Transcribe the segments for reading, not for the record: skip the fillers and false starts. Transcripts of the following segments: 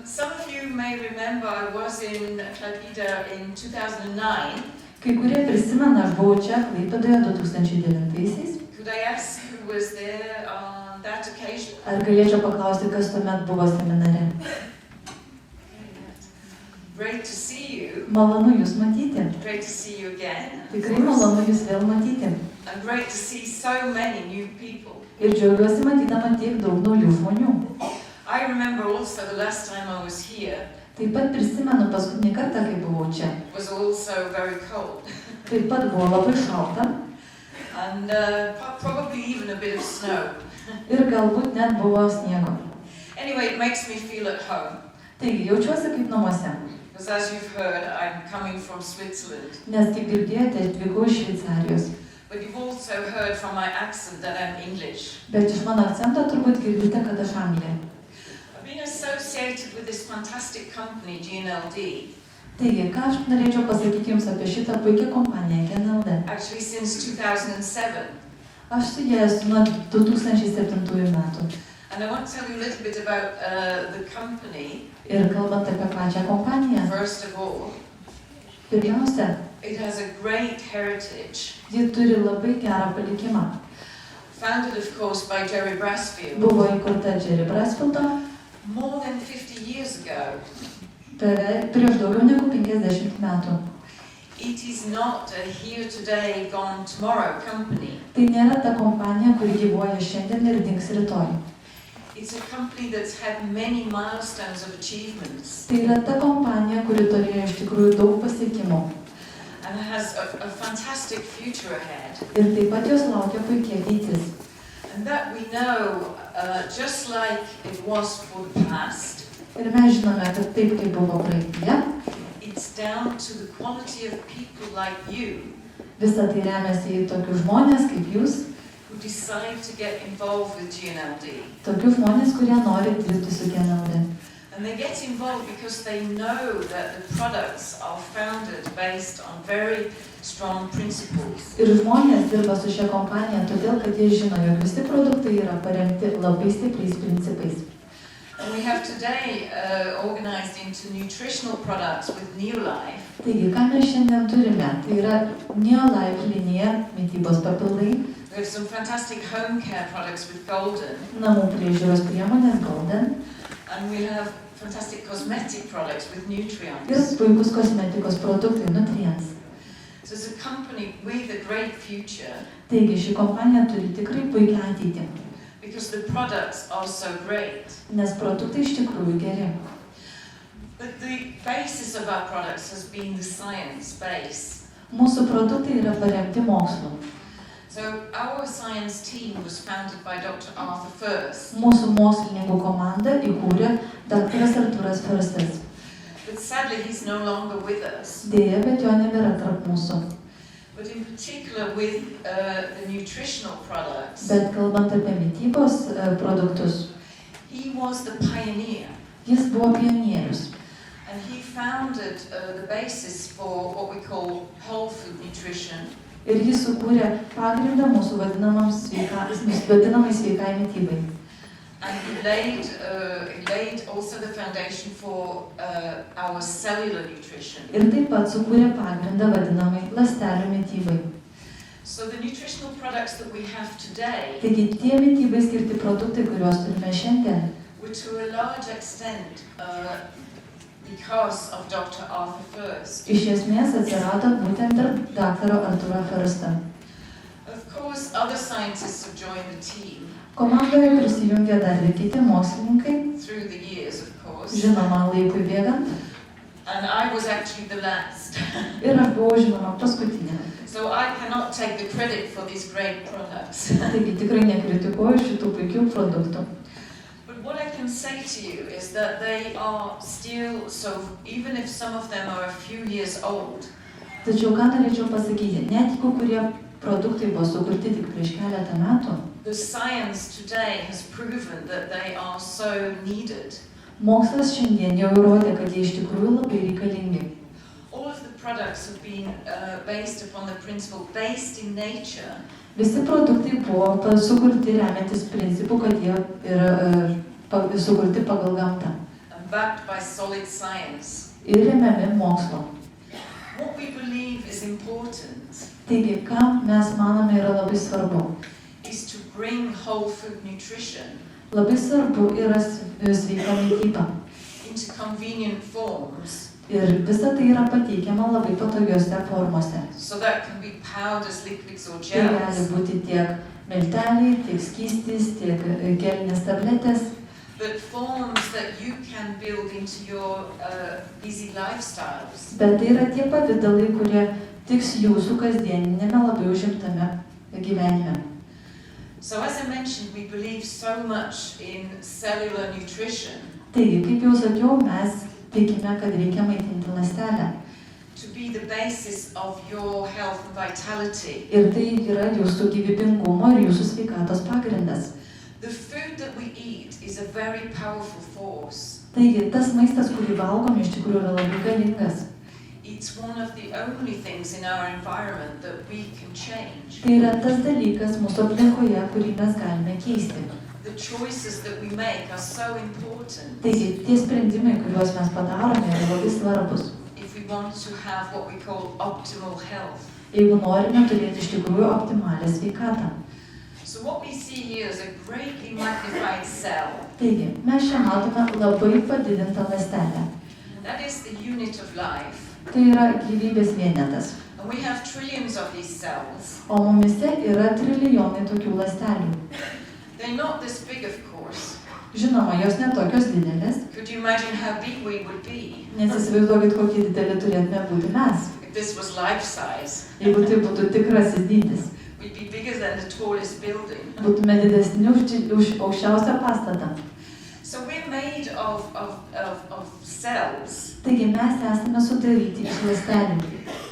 Some of you may remember I was in Klaipėda in 2009. Kai kurie prisimena, aš buvau čia Klaipėdoje 2009-aisiais. Could I ask who was there on that occasion? Ar galėčiau paklausti, kas tuomet buvo seminare? Great to see you. Malonu Jūs matyti. Great to see you again. Tikrai malonu Jūs vėl matyti. And great to see so many new people. Ir džiaugiuosi matydama tiek daug naujų žmonių. I remember also the last time I was here. Taip pat prisimenu paskutinį kartą, kai buvau čia. It was also very cold. Taip pat buvo labai šalta. And probably even a bit of snow. Ir galbūt net buvo sniego. Anyway, it makes me feel at home. Taigi, jaučiuosi kaip namuose. Because as you've heard, I'm coming from Switzerland. Nes, kaip girdėjote, atvykau iš Šveicarijos. But you've also heard from my accent that I'm English. Bet iš mano akcento turbūt girdite, kad aš anglė. I've been associated with this fantastic company, GNLD. Taigi, ką aš norėčiau pasakyti Jums apie šitą puikią kompaniją GNLD? Actually, since 2007. Aš su jie esu nuo 2007 metų. And I want to tell you a little bit about the company. Ir kalbant apie pačią kompaniją. First of all, Pirmiausia, it has a great heritage. ji turi labai gerą palikimą. Founded, of course, by Jerry Brasfield. Buvo įkurta Jerry Brasfieldo More than 50 years ago. Prieš daugiau negu 50 metų. It is not a here today, gone tomorrow company. Tai nėra ta kompanija, kuri gyvuoja šiandien ir dings rytoj. It's a company that's had many milestones of achievements. Tai yra ta kompanija, kuri turėjo iš tikrųjų daug pasiekimų. And has a fantastic future ahead. Ir taip pat jos laukia puikia ateitis. And that we know, just like it was for the past. Ir mes žinome, kad taip kaip buvo praeityje. It's down to the quality of people like you. Visa tai remiasi į tokius žmonės kaip Jūs. Who decide to get involved with GNLD. Tokius žmonės, kurie nori dirbti su GNLD. And they get involved because they know that the products are founded based on very strong principles. Ir žmonės dirba su šia kompanija todėl, kad jie žino, jog visi produktai yra paremti labai stipriais principais. And we have today organized into nutritional products with Neolife. Taigi, ką mes šiandien turime? Tai yra Neolife linija, mitybos papildai. We have some fantastic home care products with Golden. Namų priežiūros priemonės Golden. And we have fantastic cosmetic products with Nutrients. Ir puikus kosmetikos produktai Nutrients. So it's a company with a great future. Taigi, ši kompanija turi tikrai puikią ateitį. Because the products are so great. Nes produktai iš tikrųjų geri. But the basis of our products has been the science base. Mūsų produktai yra paremti mokslu. So our science team was founded by Dr. Arthur First. Mūsų mokslininkų komandą įkūrė daktaras Artūras Firstas. But sadly he's no longer with us. Deja, bet jo nebėra tarp mūsų. But in particular with the nutritional products. Bet kalbant apie mitybos produktus, he was the pioneer. Jis buvo pionierius. And he founded the basis for what we call whole food nutrition. Ir jis sukūrė pagrindą mūsų vadinamai sveikai mitybai. And he laid also the foundation for our cellular nutrition. Ir taip pat sukūrė pagrindą vadinamai ląstelių mitybai. So the nutritional products that we have today. Taigi tie mitybai skirti produktai, kuriuos turime šiandien. Were to a large extent because of Dr. Arthur First. Iš esmės atsirado būtent tarp daktaro Artūro Firsto. Of course, other scientists have joined the team. Komandoje prisijungė dar ir kiti mokslininkai. Through the years, of course. Žinoma, laikui bėgant. And I was actually the last. Ir aš buvau žinoma paskutinė. So I cannot take the credit for these great products. Taigi tikrai nekritikuoju šitų puikių produktų. What I can say to you is that they are still, so even if some of them are a few years old. Tačiau ką norėčiau pasakyti, net jeigu kurie produktai buvo sukurti tik prieš keletą metų. The science today has proven that they are so needed. Mokslas šiandien jau įrodė, kad jie iš tikrųjų labai reikalingi. All of the products have been based upon the principle based in nature. Visi produktai buvo sukurti remiantis principu, kad jie yra sukurti pagal gamtą. and backed by solid science. ir remiami mokslo. What we believe is important Taigi, ką mes manome yra labai svarbu. is to bring whole food nutrition Labai svarbu yra sveika mytyba. into convenient forms, Ir visa tai yra pateikiama labai patogiose formose. so that can be powders, liquids or Tai gali gels, būti tiek milteliai, tiek skystys, tiek gelinės tabletės, but forms that you can build into your busy lifestyles. bet tai yra tie pavidalai, kurie tiks jūsų kasdieninėme labai užimtame gyvenime. So as I mentioned, we believe so much in cellular nutrition Taigi, kaip jau sakiau, mes tikime, kad reikia maitinti ląstelę. to be the basis of your health and vitality. Ir tai yra jūsų gyvybingumo ir jūsų sveikatos pagrindas. The food that we eat is a very powerful force. Taigi, tas maistas, kurį valgome, iš tikrųjų yra labai galingas. It's one of the only things in our environment that we can change. Tai yra tas dalykas mūsų aplinkoje, kurį mes galime keisti. The choices that we make are so important Taigi, tie sprendimai, kuriuos mes padarome, yra labai svarbus. if we want to have what we call optimal health. Jeigu norime turėti iš tikrųjų optimalią sveikatą. So what we see here is a greatly magnified cell. Taigi, mes čia matome labai padidintą ląstelę. That is the unit of life. Tai yra gyvybės vienetas. And we have trillions of these cells. O mumise yra trilijonai tokių ląstelių. They're not this big, of course. Žinoma, jos netokios didelės, Could you imagine how big we would be nes įsivaizduokit, kokie dideli turėtume būti mes. if this was life size? Jeigu tai būtų tikrasis dydis, We'd be bigger than the tallest building. būtume didesni už aukščiausią pastatą. So we're made of cells Taigi mes esame sudaryti iš ląstelių,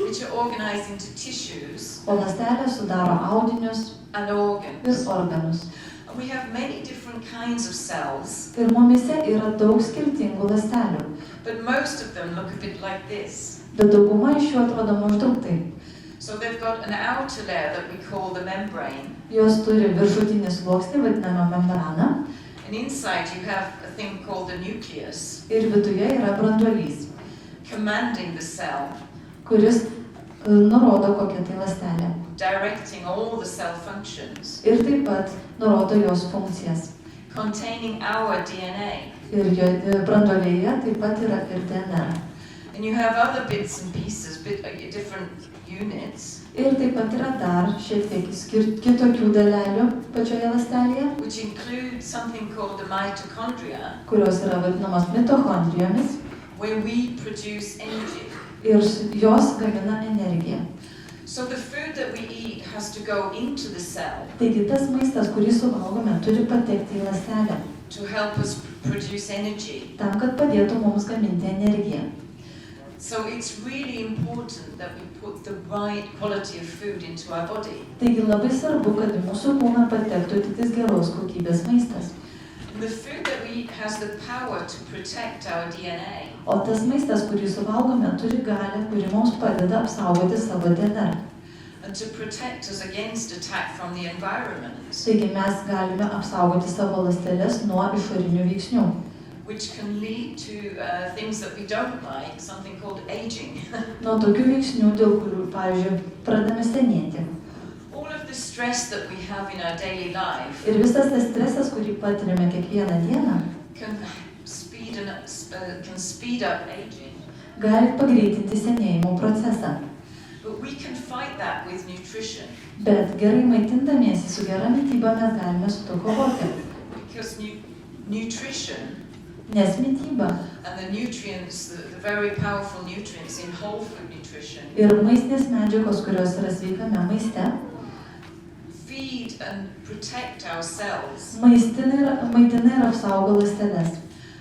which are organized into tissues o ląstelės sudaro audinius and ir organs. organus. And we have many different kinds of cells, Ir mumise yra daug skirtingų ląstelių, but most of them look a bit like this. bet dauguma iš jų atrodo maždaug taip. So they've got an outer layer that we call the membrane, Jos turi viršutinį sluoksnį, vadinamą membraną, and inside you have a thing called the nucleus, ir viduje yra branduolys, commanding the cell, kuris nurodo kokią tai ląstelę. directing all the cell functions, Ir taip pat nurodo jos funkcijas. containing our DNA. Ir jo branduolyje taip pat yra ir DNR. And you have other bits and pieces, different units, Ir taip pat yra dar šiek tiek kitokių dalelių pačioje ląstelėje, which include something called the mitochondria, kurios yra vadinamos mitochondrijomis, where we produce energy. ir jos gamina energiją. So the food that we eat has to go into the cell Taigi tas maistas, kurį suvalgome, turi patekti į ląstelę, to help us produce energy. tam, kad padėtų mums gaminti energiją. So it's really important that we put the right quality of food into our body. Taigi labai svarbu, kad į mūsų kūną patektų tiktais geros kokybės maistas. And the food that we eat has the power to protect our DNA. O tas maistas, kurį suvalgome, turi galią, kuri mums padeda apsaugoti savo DNR. And to protect us against attack from the environment, Taigi mes galime apsaugoti savo ląsteles nuo išorinių veiksnių, which can lead to things that we don't like, something called aging. nuo tokių veiksnių, dėl kurių, pavyzdžiui, pradame senėti. All of the stress that we have in our daily life Ir visas tas stresas, kurį patiriame kiekvieną dieną, can speed up aging. gali pagreitinti senėjimo procesą. But we can fight that with nutrition, Bet gerai maitindamiesi su gera mityba mes galime su to kovoti. because nutrition Nes mityba and the nutrients, the very powerful nutrients in whole food nutrition, ir maistinės medžiagos, kurios yra sveikame maiste, feed and protect our cells maitina ir apsaugo ląsteles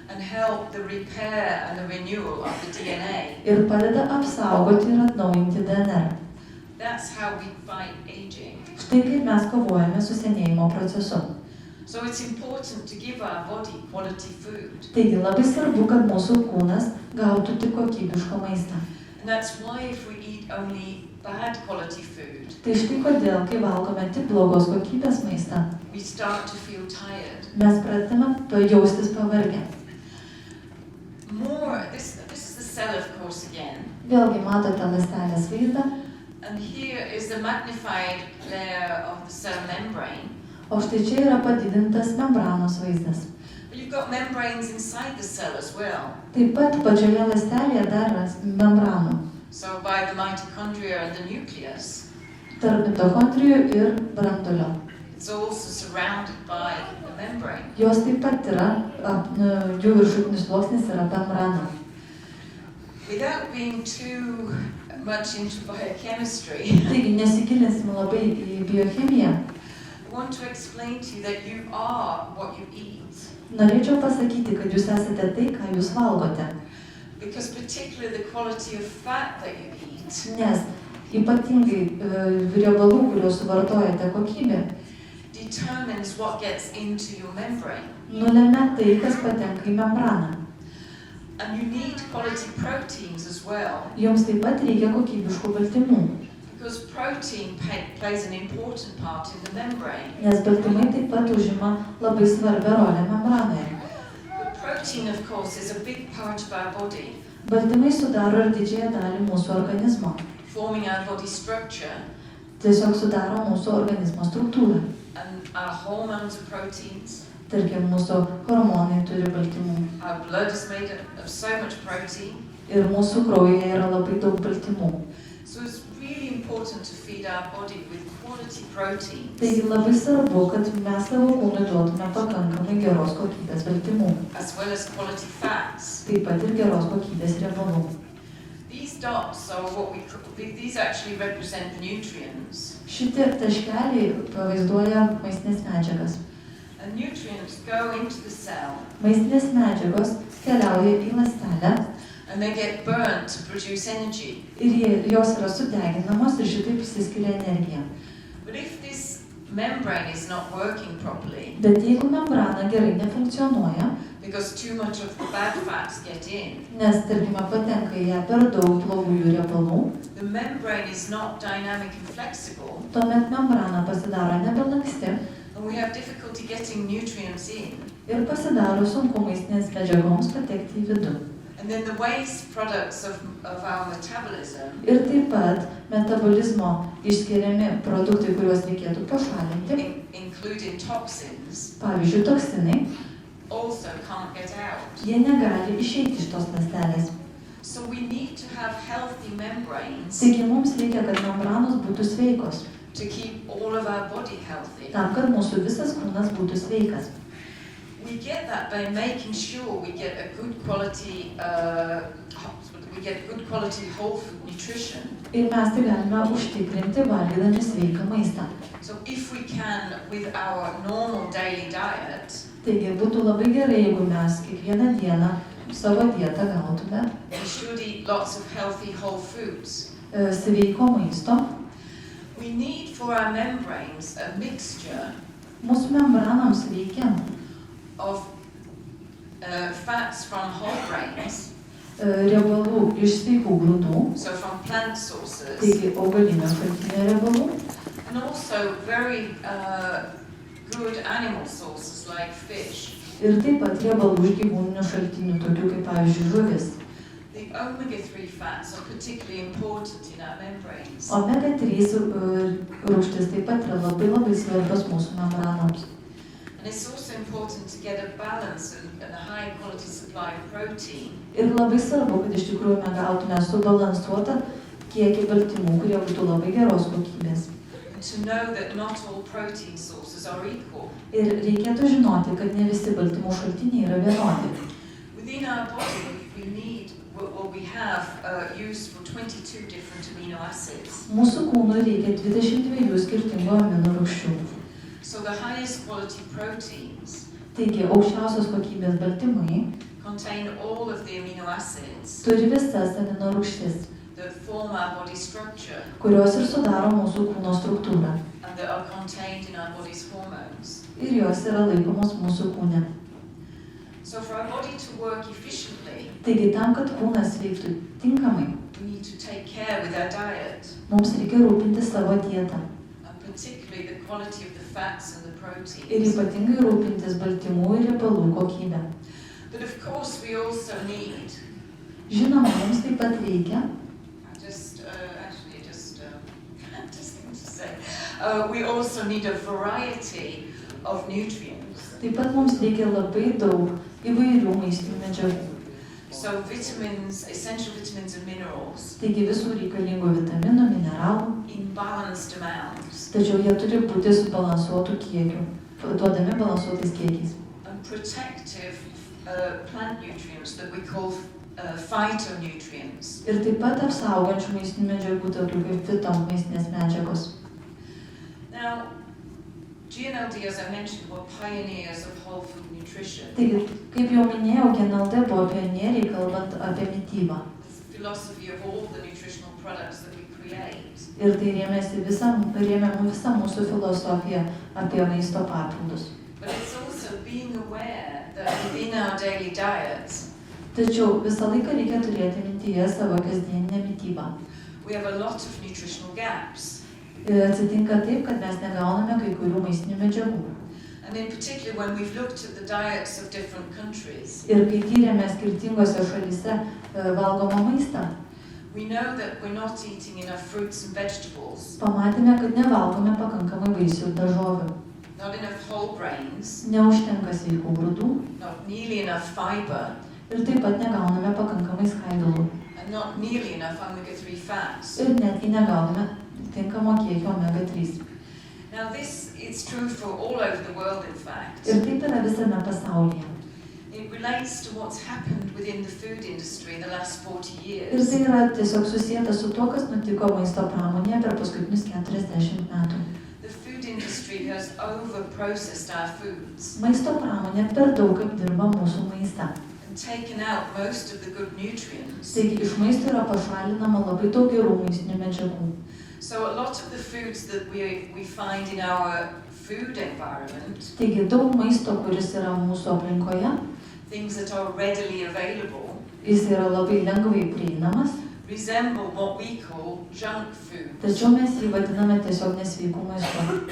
and help the repair and the renewal of the DNA. ir padeda apsaugoti ir atnaujinti DNR. That's how we fight aging. Štai kaip mes kovojame su senėjimo procesu. So it's important to give our body quality food. Taigi labai svarbu, kad mūsų kūnas gautų tik kokybišką maistą. And that's why if we eat only bad quality food, Tai štai kodėl, kai valgome tik blogos kokybės maistą, we start to feel tired. mes pradedame jaustis pavargę. course, again. Vėlgi matote ląstelės vaizdą, And here is the magnified layer of the cell membrane. o štai čia yra padidintas membranos vaizdas. But you've got membranes inside the cell as well. Taip pat pačioje ląstelėje dar yra membranų So by the mitochondria and the nucleus, tarp mitochondrijų ir branduolio. it's also surrounded by the membrane. Jos taip pat yra, jų viršutinis sluoksnis yra membrana. Without being too much into biochemistry, Taigi nesigilinsime labai į biochemiją. I want to explain to you that you are what you eat. Norėčiau pasakyti, kad jūs esate tai, ką jūs valgote. Because particularly the quality of fat that you eat Nes ypatingai riebalų, kuriuos suvartojate kokybė, determines what gets into your membrane. nulemia tai, kas patenka į membraną. And you need quality proteins as well, Jums taip pat reikia kokybiškų baltymų, because protein plays an important part in the membrane. nes baltymai taip pat užima labai svarbią rolę membranoje. But protein, of course, is a big part of our body, Baltymai sudaro ir didžiąją dalį mūsų organizmo. forming our body structure, Tiesiog sudaro mūsų organizmo struktūrą. and our hormones are proteins. Tarkim, mūsų hormonai turi baltymų Our blood is made of so much protein. ir mūsų kraujyje yra labai daug baltymų. So it's really important to feed our body with quality proteins, Taigi labai svarbu, kad mes savo kūnui duotume pakankamai geros kokybės baltymų, as well as quality fats. taip pat ir geros kokybės riebalų. These dots are these actually represent nutrients. Šitie taškeliai pavaizduoja maistinės medžiagas. And nutrients go into the cell Maistinės medžiagos keliauja į ląstelę and they get burnt to produce energy. ir jos yra sudeginamos ir šitaip išsiskiria energija. But if this membrane is not working properly, Bet jeigu membrana gerai nefunkcionuoja, because too much of the bad fats get in, nes, tarkime, patenka į ją per daug blogųjų riebalų, the membrane is not dynamic and flexible, tuomet membrana pasidaro nebelanksti and we have difficulty getting nutrients in. ir pasidaro sunku maistinės medžiagoms patekti į vidų. And then the waste products of our metabolism Ir taip pat metabolizmo išskiriami produktai, kuriuos reikėtų pašalinti, including toxins, pavyzdžiui, toksinai, also can't get out. jie negali išeiti iš tos ląstelės. So we need to have healthy membranes Taigi mums reikia, kad membranos būtų sveikos, to keep all of our body healthy. tam, kad mūsų visas kūnas būtų sveikas. We get that by making sure we get a good quality, whole food nutrition. Ir mes tai galime užtikrinti valgydami sveiką maistą. So if we can, with our normal daily diet, Taigi būtų labai gerai, jeigu mes kiekvieną dieną savo dietą gautume we should eat lots of healthy whole foods. Sveiko maisto. We need for our membranes a mixture Mūsų membranams reikia of fats from whole grains, riebalų iš sveikų grūdų, so from plant sources, taigi augalinio šaltinio riebalų, and also very good animal sources like fish. ir taip pat riebalų iš gyvūninių šaltinių, tokių kaip, pavyzdžiui, žuvis. The omega-3 fats are particularly important in our membranes. Omega-3 rūgštis taip pat yra labai svarbios mūsų membranoms. And it's also important to get a balance and a high quality supply of protein. Ir labai svarbu, kad iš tikrųjų mes gautume subalansuotą kiekį baltymų, kurie būtų labai geros kokybės. And to know that not all protein sources are equal. Ir reikėtų žinoti, kad ne visi baltymų šaltiniai yra vienodi. Within our body, we have use for 22 different amino acids. Mūsų kūnui reikia 22 skirtingų amino rūgščių. So the highest quality proteins Taigi, aukščiausios kokybės baltymai contain all of the amino acids turi visas amino rūgštis, that form our body structure kurios ir sudaro mūsų kūno struktūrą. and that are contained in our body's hormones. Ir jos yra laikomos mūsų kūne. So for our body to work efficiently, Taigi, tam, kad kūnas veiktų tinkamai, we need to take care with our diet, mums reikia rūpinti savo dietą. and particularly the quality of the fats and the Ir proteins. ypatingai rūpintis baltymų ir riebalų kokybę. But of course we also need Žinoma, mums taip pat reikia, just going to say, we also need a variety of nutrients. taip pat mums reikia labai daug įvairių maistinių medžiagų. So vitamins, essential vitamins and minerals Taigi visų reikalingų vitaminų, mineralų, in balanced amounts, tačiau jie turi būti subalansuotų kiekių, duodami balansuotais kiekiais. and protective plant nutrients that we call phytonutrients. Ir taip pat apsaugančių maistinių medžiagų, tokių kaip fitomaistinės medžiagos. Now, GNLD, as I mentioned, were pioneers of whole food nutrition. Taigi, kaip jau minėjau, GNLD buvo pionieriai kalbant apie mitybą. The philosophy of all the nutritional products that we create. Ir tai rėmė visą mūsų filosofiją apie maisto papildus. But it's also being aware that within our daily diets, Tačiau visą laiką reikia turėti mintyje savo kasdieninę mitybą. we have a lot of nutritional gaps. Ir atsitinka taip, kad mes negauname kai kurių maistinių medžiagų. And in particular, when we've looked at the diets of different countries, Ir kai tyrėme skirtingose šalyse valgomą maistą, we know that we're not eating enough fruits and vegetables, pamatėme, kad nevalgome pakankamai vaisių ir daržovių. not enough whole grains, Neužtenka sveikų grūdų not nearly enough fiber, ir taip pat negauname pakankamai skaidulų. and not nearly enough omega-3 fats. Ir netgi negauname tinkamo kiekio omega-3. Now this is true for all over the world, in fact. Ir taip yra visame pasaulyje. It relates to what's happened within the food industry in the last 40 Ir years. tai yra tiesiog susijęta su to, kas nutiko maisto pramonėje per paskutinius 40 metų. The food industry has over-processed our foods Maisto pramonė per daug apdirba mūsų maistą. and taken out most of the good nutrients. Taigi iš maisto yra pašalinama labai daug gerų maistinių medžiagų. So a lot of the foods that we find in our food environment, Taigi daug maisto, kuris yra mūsų aplinkoje, things that are readily available, jis yra labai lengvai prieinamas, resemble what we call junk food. tačiau mes jį vadiname tiesiog nesveikų maistu.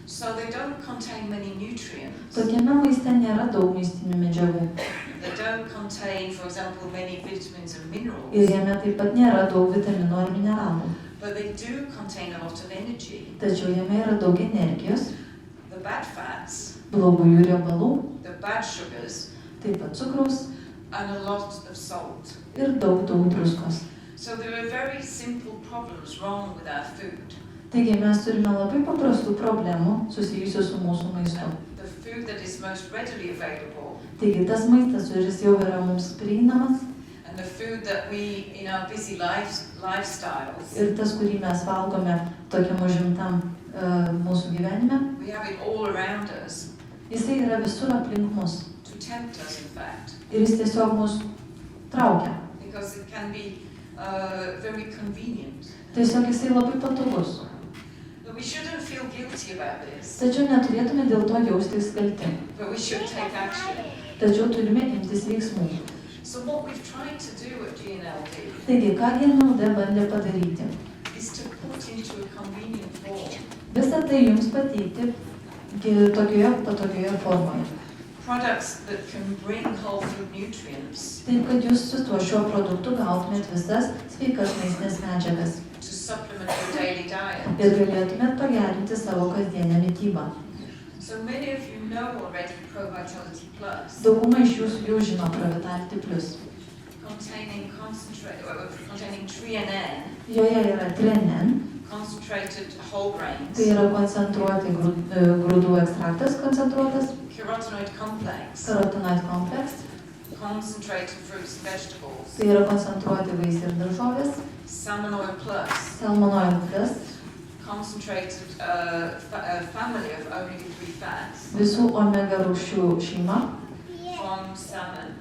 So they don't contain many nutrients. Tokiame maiste nėra daug maistinių medžiagų. They don't contain, for example, many vitamins and Ir minerals, jame taip pat nėra daug vitaminų ar mineralų. but they do contain a lot of energy. Tačiau jame yra daug energijos, The bad fats, blogųjų riebalų, the bad sugars, taip pat cukraus and a lot of salt. ir daug druskos. So there are very simple problems wrong with our food. Taigi mes turime labai paprastų problemų susijusių su mūsų maistu. The food that is most readily available Taigi tas maistas, kuris jau yra mums prieinamas, and the food that we, in our busy lifestyles, ir tas, kurį mes valgome tokiam užimtam mūsų gyvenime, we have it all around us jisai yra visur aplink mus. to tempt us, in fact, Ir jis tiesiog mus traukia. because it can be very convenient. Tiesiog jisai labai patogus. But we shouldn't feel guilty about this, Tačiau neturėtume dėl to jaustis kalti. but we should take action. Tačiau turime imtis veiksmų. So what we've tried to do at GNLD Taigi, ką GNLD bandė padaryti? is to put into a convenient form Visą tai jums pateikti tokioje patogioje formoje. products that can bring whole food nutrients Taip, kad jūs su tuo šiuo produktu gautumėt visas sveikas maistinės medžiagas to supplement your daily diet. ir galėtumėt pagerinti savo kasdienę mitybą. So many of you know already ProVitality Plus, Dauguma iš jūsų jau žino Provitality Plus. containing TRNN, Joje yra trenin, concentrated whole grains, tai yra koncentruoti grūdų ekstraktas koncentruotas, carotenoid complex, karotenoid complex, concentrated fruits and vegetables, tai yra koncentruoti vaisiai ir daržovės, salmon oil plus, salmonoid plus, concentrated family of omega-3 fats visų omega rūgščių šeima from salmon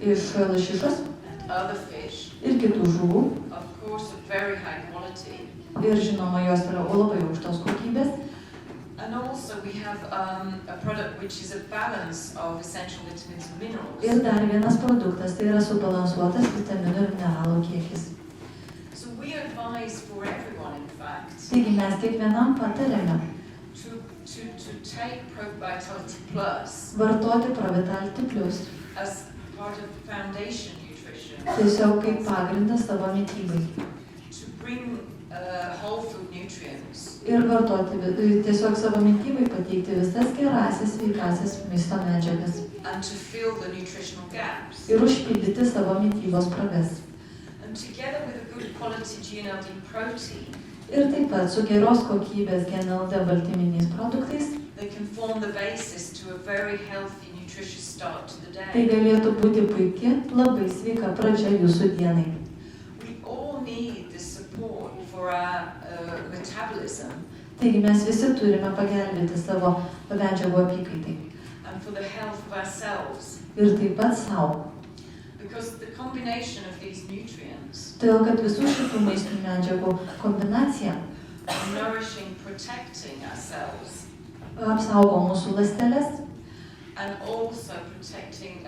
iš lašišos and other fish, ir kitų žuvų. of course of very high quality. Ir žinoma, jos yra labai aukštos kokybės. And also we have a product which is a balance of essential vitamins and minerals. Ir dar vienas produktas, tai yra subalansuotas vitaminų ir mineralų kiekis. So we advise for everyone, in fact, Taigi mes kiekvienam patarėme to take ProVitality Plus vartoti Provitality Plus as part of foundation nutrition, tiesiog kaip pagrindas savo mitybai. to bring whole food nutrients Ir vartoti, tiesiog savo mitybai pateikti visas gerasias, sveikasias maisto medžiagas. and to fill the nutritional gaps. Ir užpildyti savo mitybos spragas. And together with a good quality GNLD protein, Ir taip pat su geros kokybės GNLD baltyminiais produktais, they can form the basis to a very healthy, nutritious start to the tai day. galėtų būti puiki, labai sveika pradžia jūsų dienai. We all need this support for our metabolism Taigi mes visi turime pagelbėti savo medžiagų apykaitai. and for the health of ourselves. Ir taip pat savo. Because the combination of these nutrients Todėl, kad visų šitų maistinių medžiagų kombinacija are nourishing, protecting ourselves, apsaugo mūsų ląsteles and also protecting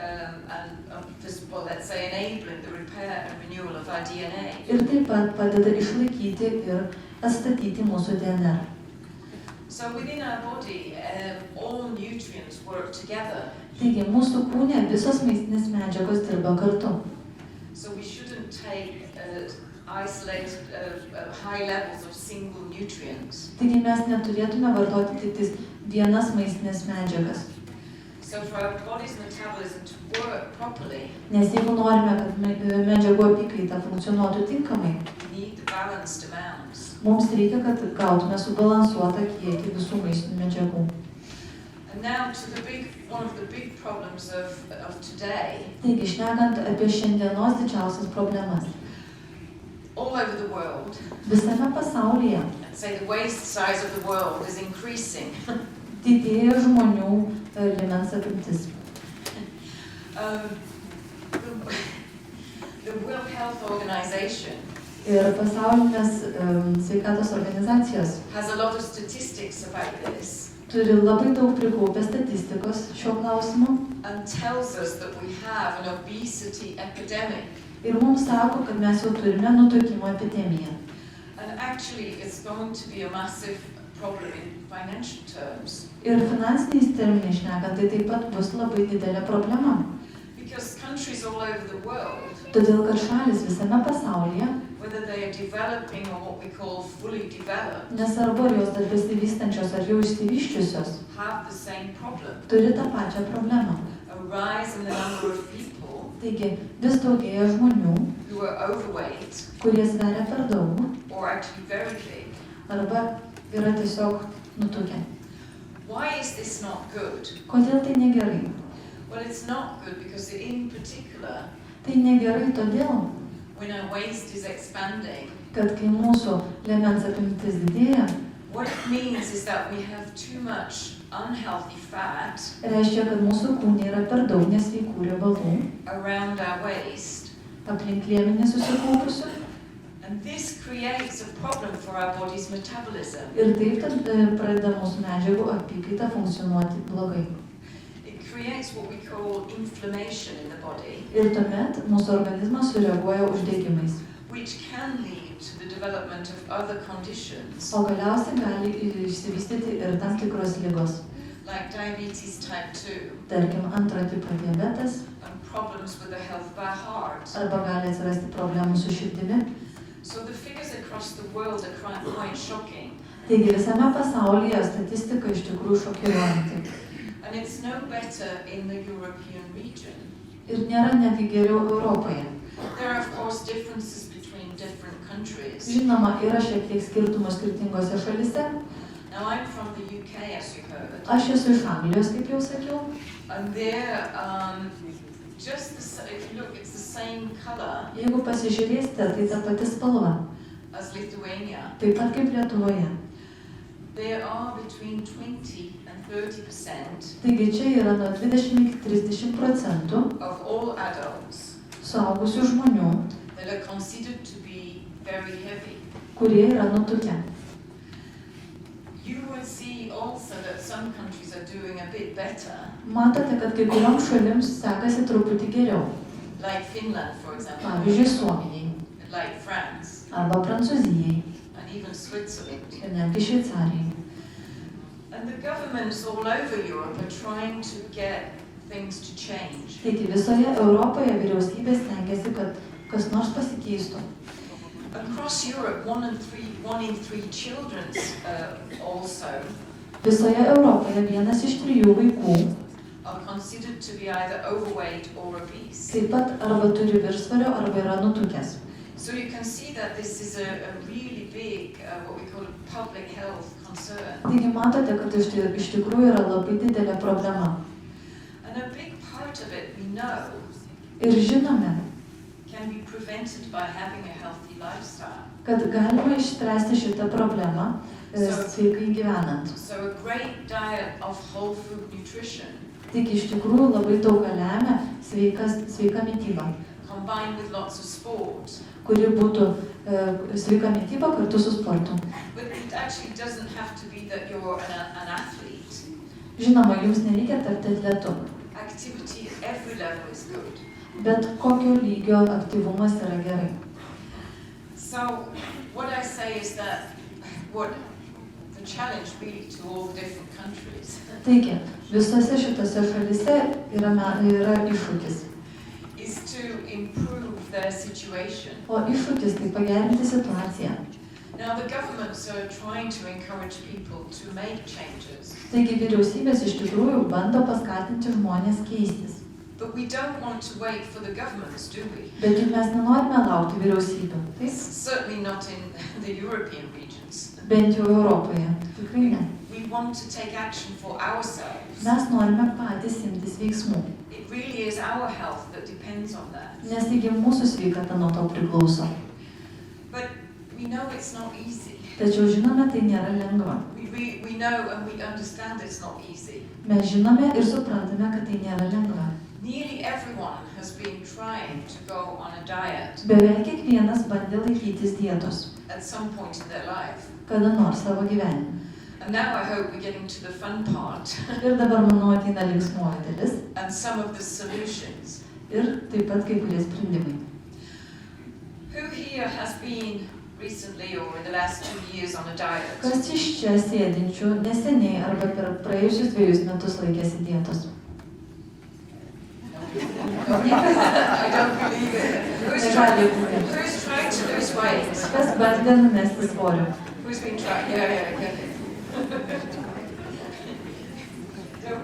well, let's say enabling the repair and renewal of our DNA. ir taip pat padeda išlaikyti ir atstatyti mūsų DNR. So within our body, all nutrients work together. Taigi mūsų kūne visos maistinės medžiagos dirba kartu. So we shouldn't take isolated high levels of single nutrients. Taigi mes neturėtume vartoti tik tais vienas maistinės medžiagas. So for our body's metabolism to work properly, Nes jeigu norime, kad medžiagų apykaita funkcionuotų tinkamai, we need the balanced amounts. mums reikia, kad gautume subalansuotą kiekį visų maistinių medžiagų. And now to one of the big problems of today. Taigi, šnekant apie šiandienos didžiausias problemas. All over the world, Visame pasaulyje I'd say the waist size of the world is increasing. didėja žmonių liemens apimtis. The World Health Organization Ir pasaulinės sveikatos organizacijos has a lot of statistics about this turi labai daug prikaupę statistikos šiuo klausimu and tells us that we have an obesity epidemic. ir mums sako, kad mes jau turime nutukimo epidemiją. And actually it's going to be a massive problem in financial terms. Ir finansiniais terminais šnekant, tai taip pat bus labai didelė problema. Because countries all over the world, Todėl, kad šalis visame pasaulyje, whether they are developing or what we call fully developed, nesvarbu ar jos dar besivystančios ar jau išsivyščiusios, have the same problem. turi tą pačią problemą. A rise in the number of people Taigi, vis daugėja žmonių, who are overweight kurie sveria per daug or actually very big. arba yra tiesiog nutukę. Why is this not good? Kodėl tai negerai? Well, it's not good because in particular, Tai negerai todėl, when our waist is expanding, kad kai mūsų liemens apimtis didėja, what it means is that we have too much unhealthy fat reiškia, kad mūsų kūne yra per daug nesveikų riebalų around our waist. aplink liemenį susikaupusių. And this creates a problem for our body's metabolism. Ir taip tad pradeda mūsų medžiagų apykaita funkcionuoti blogai. It creates what we call inflammation in the body, Ir tuomet mūsų organizmas sureaguoja uždegimais. which can lead to the development of other conditions, O galiausiai gali išsivystyti ir tam tikros ligos. like diabetes type 2, Tarkim, antro tipo diabetas, and problems with the health of our heart. arba gali atsirasti problemų su širdimi. So the figures across the world are quite shocking. Taigi visame pasaulyje statistika iš tikrųjų šokiruojanti. And it's no better in the European region. Ir nėra netgi geriau Europoje. There are, of course, differences between different countries. Žinoma, yra šiek tiek skirtumų skirtingose šalise. Now, I'm from the UK, as you heard. Aš esu iš Anglijos, kaip jau sakiau. And there, if you look, it's the same color Jeigu pasižiūrėsite, tai ta pati spalva. as Lithuania. Taip pat kaip Lietuvoje. There are between 20 and 30% Taigi čia yra nuo 20 iki 30% of all adults suaugusių žmonių, that are considered to be very heavy. kurie yra nutukę. You will see also that some countries are doing a bit better, Matote, kad kai kurioms šalims sekasi truputį geriau. like Finland, for example, Pavyzdžiui, Suomijai like France, arba Prancūzijai and even Switzerland. ir netgi Šveicarijai. And the governments all over Europe are trying to get things to change. Taigi visoje Europoje vyriausybės stengiasi, kad kas nors pasikeistų. Across Europe, one in three children also Visoje Europoje 1 iš 3 vaikų are considered to be either overweight or obese. taip pat arba turi viršsvorio, arba yra nutukęs. So you can see that this is a really big, what we call a public health concern. Taigi matote, kad iš tikrųjų yra labai didelė problema. And a big part of it, we know, Ir žinome, can be prevented by having a healthy lifestyle. kad galima išspręsti šitą problemą sveikai gyvenant. So a great diet of whole food nutrition Taigi iš tikrųjų labai daug lemia sveika mytyba, combined with lots of sport. kuri būtų sveika mytyba kartu su sportu. But it actually doesn't have to be that you're an athlete. Žinoma, jums nereikia tapti atletu, Activity at every level is good. bet kokio lygio aktyvumas yra gerai. So what I say is that what the challenge really to all the different countries Taigi, visose šitose šalise yra iššūkis. is to improve their situation. O iššūkis tai pagerinti situaciją. Now the governments are trying to encourage people to make changes, Taigi vyriausybės iš tikrųjų bando paskatinti žmonės keistis. but we don't want to wait for the governments, do we? Bet juk mes nenorime laukti vyriausybių. Taip? Certainly not in the European regions. Bent jau Europoje. Tikrai ne. We want to take action for ourselves. Mes norime patys imtis veiksmų. It really is our health that depends on that. Nes taigi mūsų sveikata nuo to priklauso. But we know it's not easy. Tačiau žinome, tai nėra lengva. We know and we understand it's not easy. Mes žinome ir suprantame, kad tai nėra lengva. Nearly everyone has been trying to go on a diet Beveik kiekvienas bandė laikytis dietos, at some point in their life. kada nors savo gyvenime. And now I hope we're getting to the fun part Ir dabar, manau, ateina linksmoji dalis and some of the solutions. ir taip pat kai kurie sprendimai. Who here has been recently or in the last 2 years on a diet? Kas iš čia sėdinčių neseniai arba per praėjusius 2 metus laikėsi dietos? I don't believe it. Negali būti. Who's trying to lose weight? Kas bandė numesti svorio? Who's been trying? Yeah. No,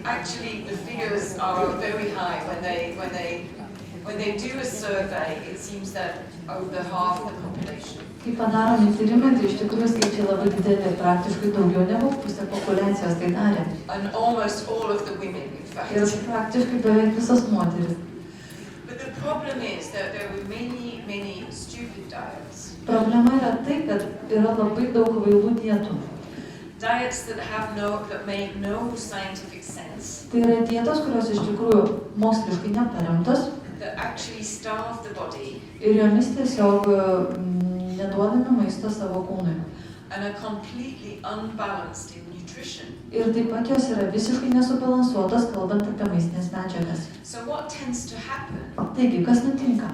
actually, the figures are very high when they do a survey. It seems that over half the population. Kai padaromi tyrimai, tai iš tikrųjų skaičiai labai dideli, praktiškai daugiau negu pusė populiacijos tai darė. And almost all of the women, in fact. Ir praktiškai beveik visos moteris. But the problem is that there were many stupid diets. Problema yra tai, kad yra labai daug kvailų dietų. Diets that make no scientific sense. Tai yra dietos, kurios iš tikrųjų moksliškai neparemtos That actually starve the body ir jomis tiesiog neduodami maisto savo kūnui. and are completely unbalanced in nutrition. Ir taip pat jos yra visiškai nesubalansuotos, kalbant apie maistinės medžiagas. So what tends to happen Taigi, kas nutinka?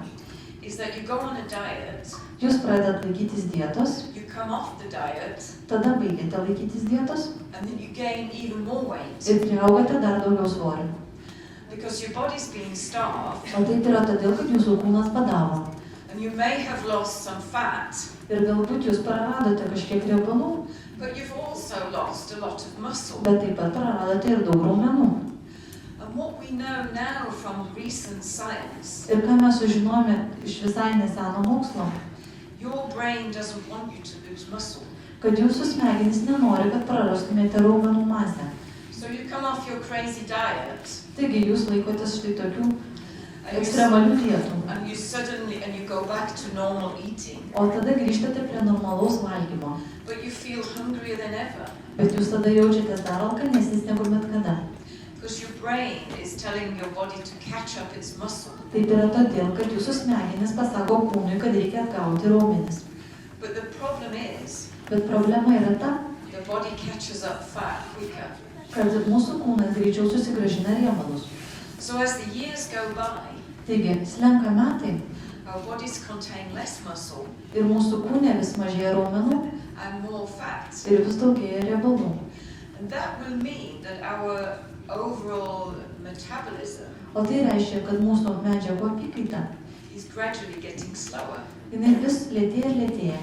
is that you go on a diet, Jūs pradedat laikytis dietos, you come off the diet, tada baigiate laikytis dietos and then you gain even more weight ir priaugate dar daugiau svorio. because your body's being starved, O taip yra todėl, kad jūsų kūnas badavo. and you may have lost some fat, Ir galbūt jūs praradote kažkiek riebalų, but you've also lost a lot of muscle. bet taip pat praradote ir daug raumenų. And what we know now from recent science, Ir ką mes sužinojome iš visai neseno mokslo, your brain doesn't want you to lose muscle. kad jūsų smegenys nenori, kad prarastumėte raumenų masę. So you come off your crazy diet, Taigi jūs laikotės štai tokių and you, ekstremalių dietų. and you go back to normal eating, O tada grįžtate prie normalaus valgymo. but you feel hungrier than ever. Bet jūs tada jaučiatės dar alkanesnis negu bet kada. Because your brain is telling your body to catch up its muscle. Taip yra todėl, kad jūsų smegenys pasako kūnui, kad reikia atgauti raumenis. But the problem is, Bet problema yra ta, the body catches up fat quicker. kad mūsų kūnas greičiau susigrąžina riebalus. So as the years go by, Taigi, slenka metai our bodies contain less muscle ir mūsų kūne vis mažėja raumenų and more fat. ir vis daugėja riebalų. And that will mean that our overall metabolism O tai reiškia, kad mūsų medžiagų apykaita, is gradually getting slower. jinai vis lėtėja ir lėtėja.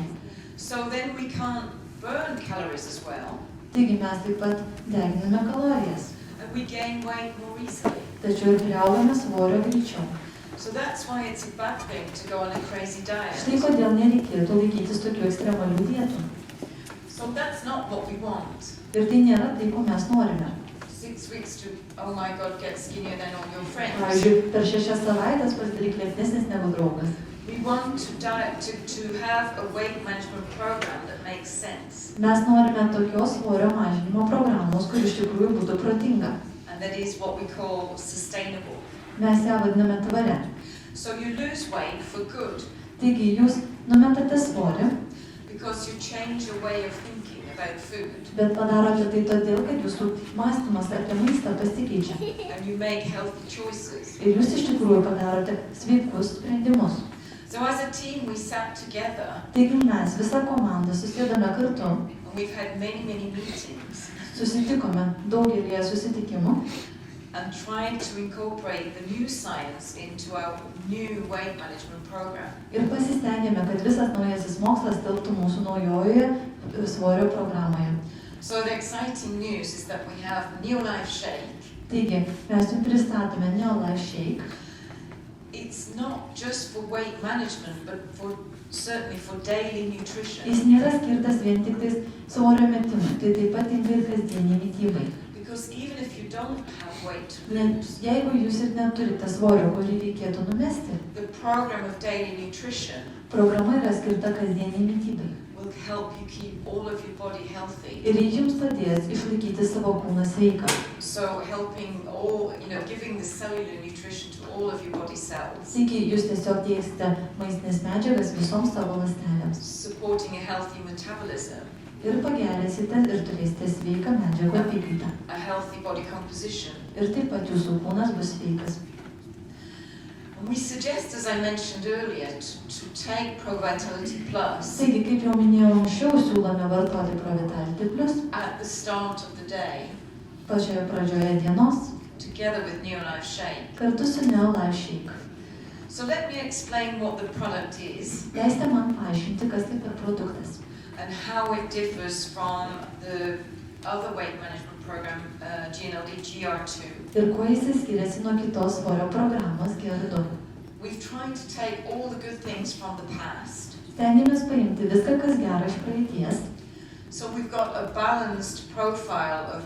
So then we can't burn calories as well, Taigi mes taip pat deginame kalorijas, and we gain weight more easily. tačiau ir priaugame svorio greičiau. So that's why it's a bad thing to go on a crazy diet. Štai kodėl nereikėtų laikytis tokių ekstremalių dietų. So that's not what we want. Ir tai nėra tai, ko mes norime. 6 weeks to, oh my God, get skinnier than all your friends. Pavyzdžiui, per 6 savaitės pasidaryk lieknesnis negu draugas. We want to have a weight management program that makes sense, Mes norime tokios svorio mažinimo programos, kur iš tikrųjų būtų protinga. and that is what we call sustainable. Mes ją vadiname tvaria. So you lose weight for good Taigi jūs numetate svorį, because you change your way of thinking about food bet padarote tai todėl, kad jūsų mąstymas apie maistą pasikeičia. and you make healthy choices. Ir jūs iš tikrųjų padarote sveikus sprendimus. So as a team we sat together Taigi mes, visa komanda, susėdame kartu, and we've had many meetings susitikome daugelį susitikimų and tried to incorporate the new science into our new weight management program. ir pasistengėme, kad visas naujasis mokslas telptų mūsų naujojoje svorio programoje. So the exciting news is that we have Neolife Shake. Taigi, mes jums pristatome Neolife Shake. It's not just for weight management, but certainly for daily nutrition. Jis nėra skirtas vien tik tais svorio metimui, tai taip pat tinka ir kasdieniai mitybai. Because even if you don't have weight to Net lose, jeigu jūs ir neturite svorio, kurį reikėtų numesti, the program of daily nutrition programa yra skirta kasdieniai mitybai. will help you keep all of your body healthy. Ir jums padės išlaikyti savo kūną sveiką. So helping all, giving the cellular nutrition to all of your body cells, Taigi jūs tiesiog teiksite maistinės medžiagas visoms savo ląstelėms. supporting a healthy metabolism, Ir pagerinsite ir turėsite sveiką medžiagų apykaitą. a healthy body composition. Ir taip pat jūsų kūnas bus sveikas. And we suggest, as I mentioned earlier, to take ProVitality Plus Taigi, kaip jau minėjau anksčiau, siūlome vartoti Provitality Plus at the start of the day, pačioje pradžioje dienos together with Neolife Shake. kartu su Neolife Shake. So let me explain what the product is Leiskite man paaiškinti, kas tai per produktas and how it differs from the other weight management program, GNLD GR2. ir kuo jis skiriasi nuo kitos svorio programos GR2. We've tried to take all the good things from the past. Stengiamės paimti viską, kas gera iš praeities. So we've got a balanced profile of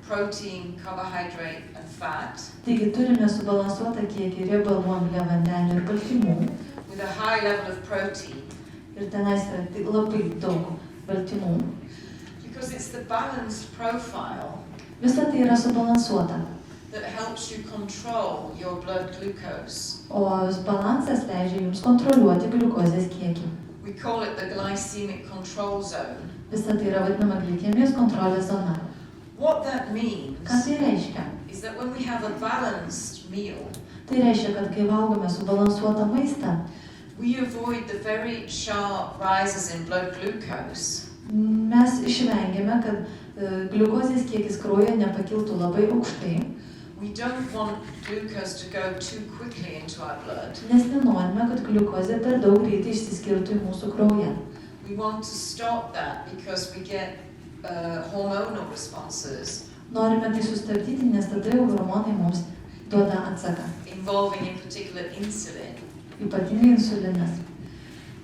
protein, carbohydrate and fat Taigi turime subalansuotą kiekį riebalų, angliavandenių ir baltymų. with a high level of protein Ir tenais yra tik labai daug baltymų. because it's the balanced profile Visa tai yra subalansuota. that helps you control your blood glucose. O balansas leidžia jums kontroliuoti gliukozės kiekį. We call it the glycemic control zone. Visa tai yra vadinama glikemijos kontrolės zona. What that means Ką tai reiškia? is that when we have a balanced meal, Tai reiškia, kad kai valgome subalansuotą maistą, we avoid the very sharp rises in blood glucose. mes išvengiame, kad gliukozės kiekis kraujyje nepakiltų labai aukštai, We don't want glucose to go too quickly into our blood. nes nenorime, kad gliukozė per daug greitai išsiskirtų į mūsų kraują. We want to stop that because we get hormonal responses Norime tai sustabdyti, nes tada jau hormonai mums duoda atsaką, involving in particular insulin ypatingai insulinas.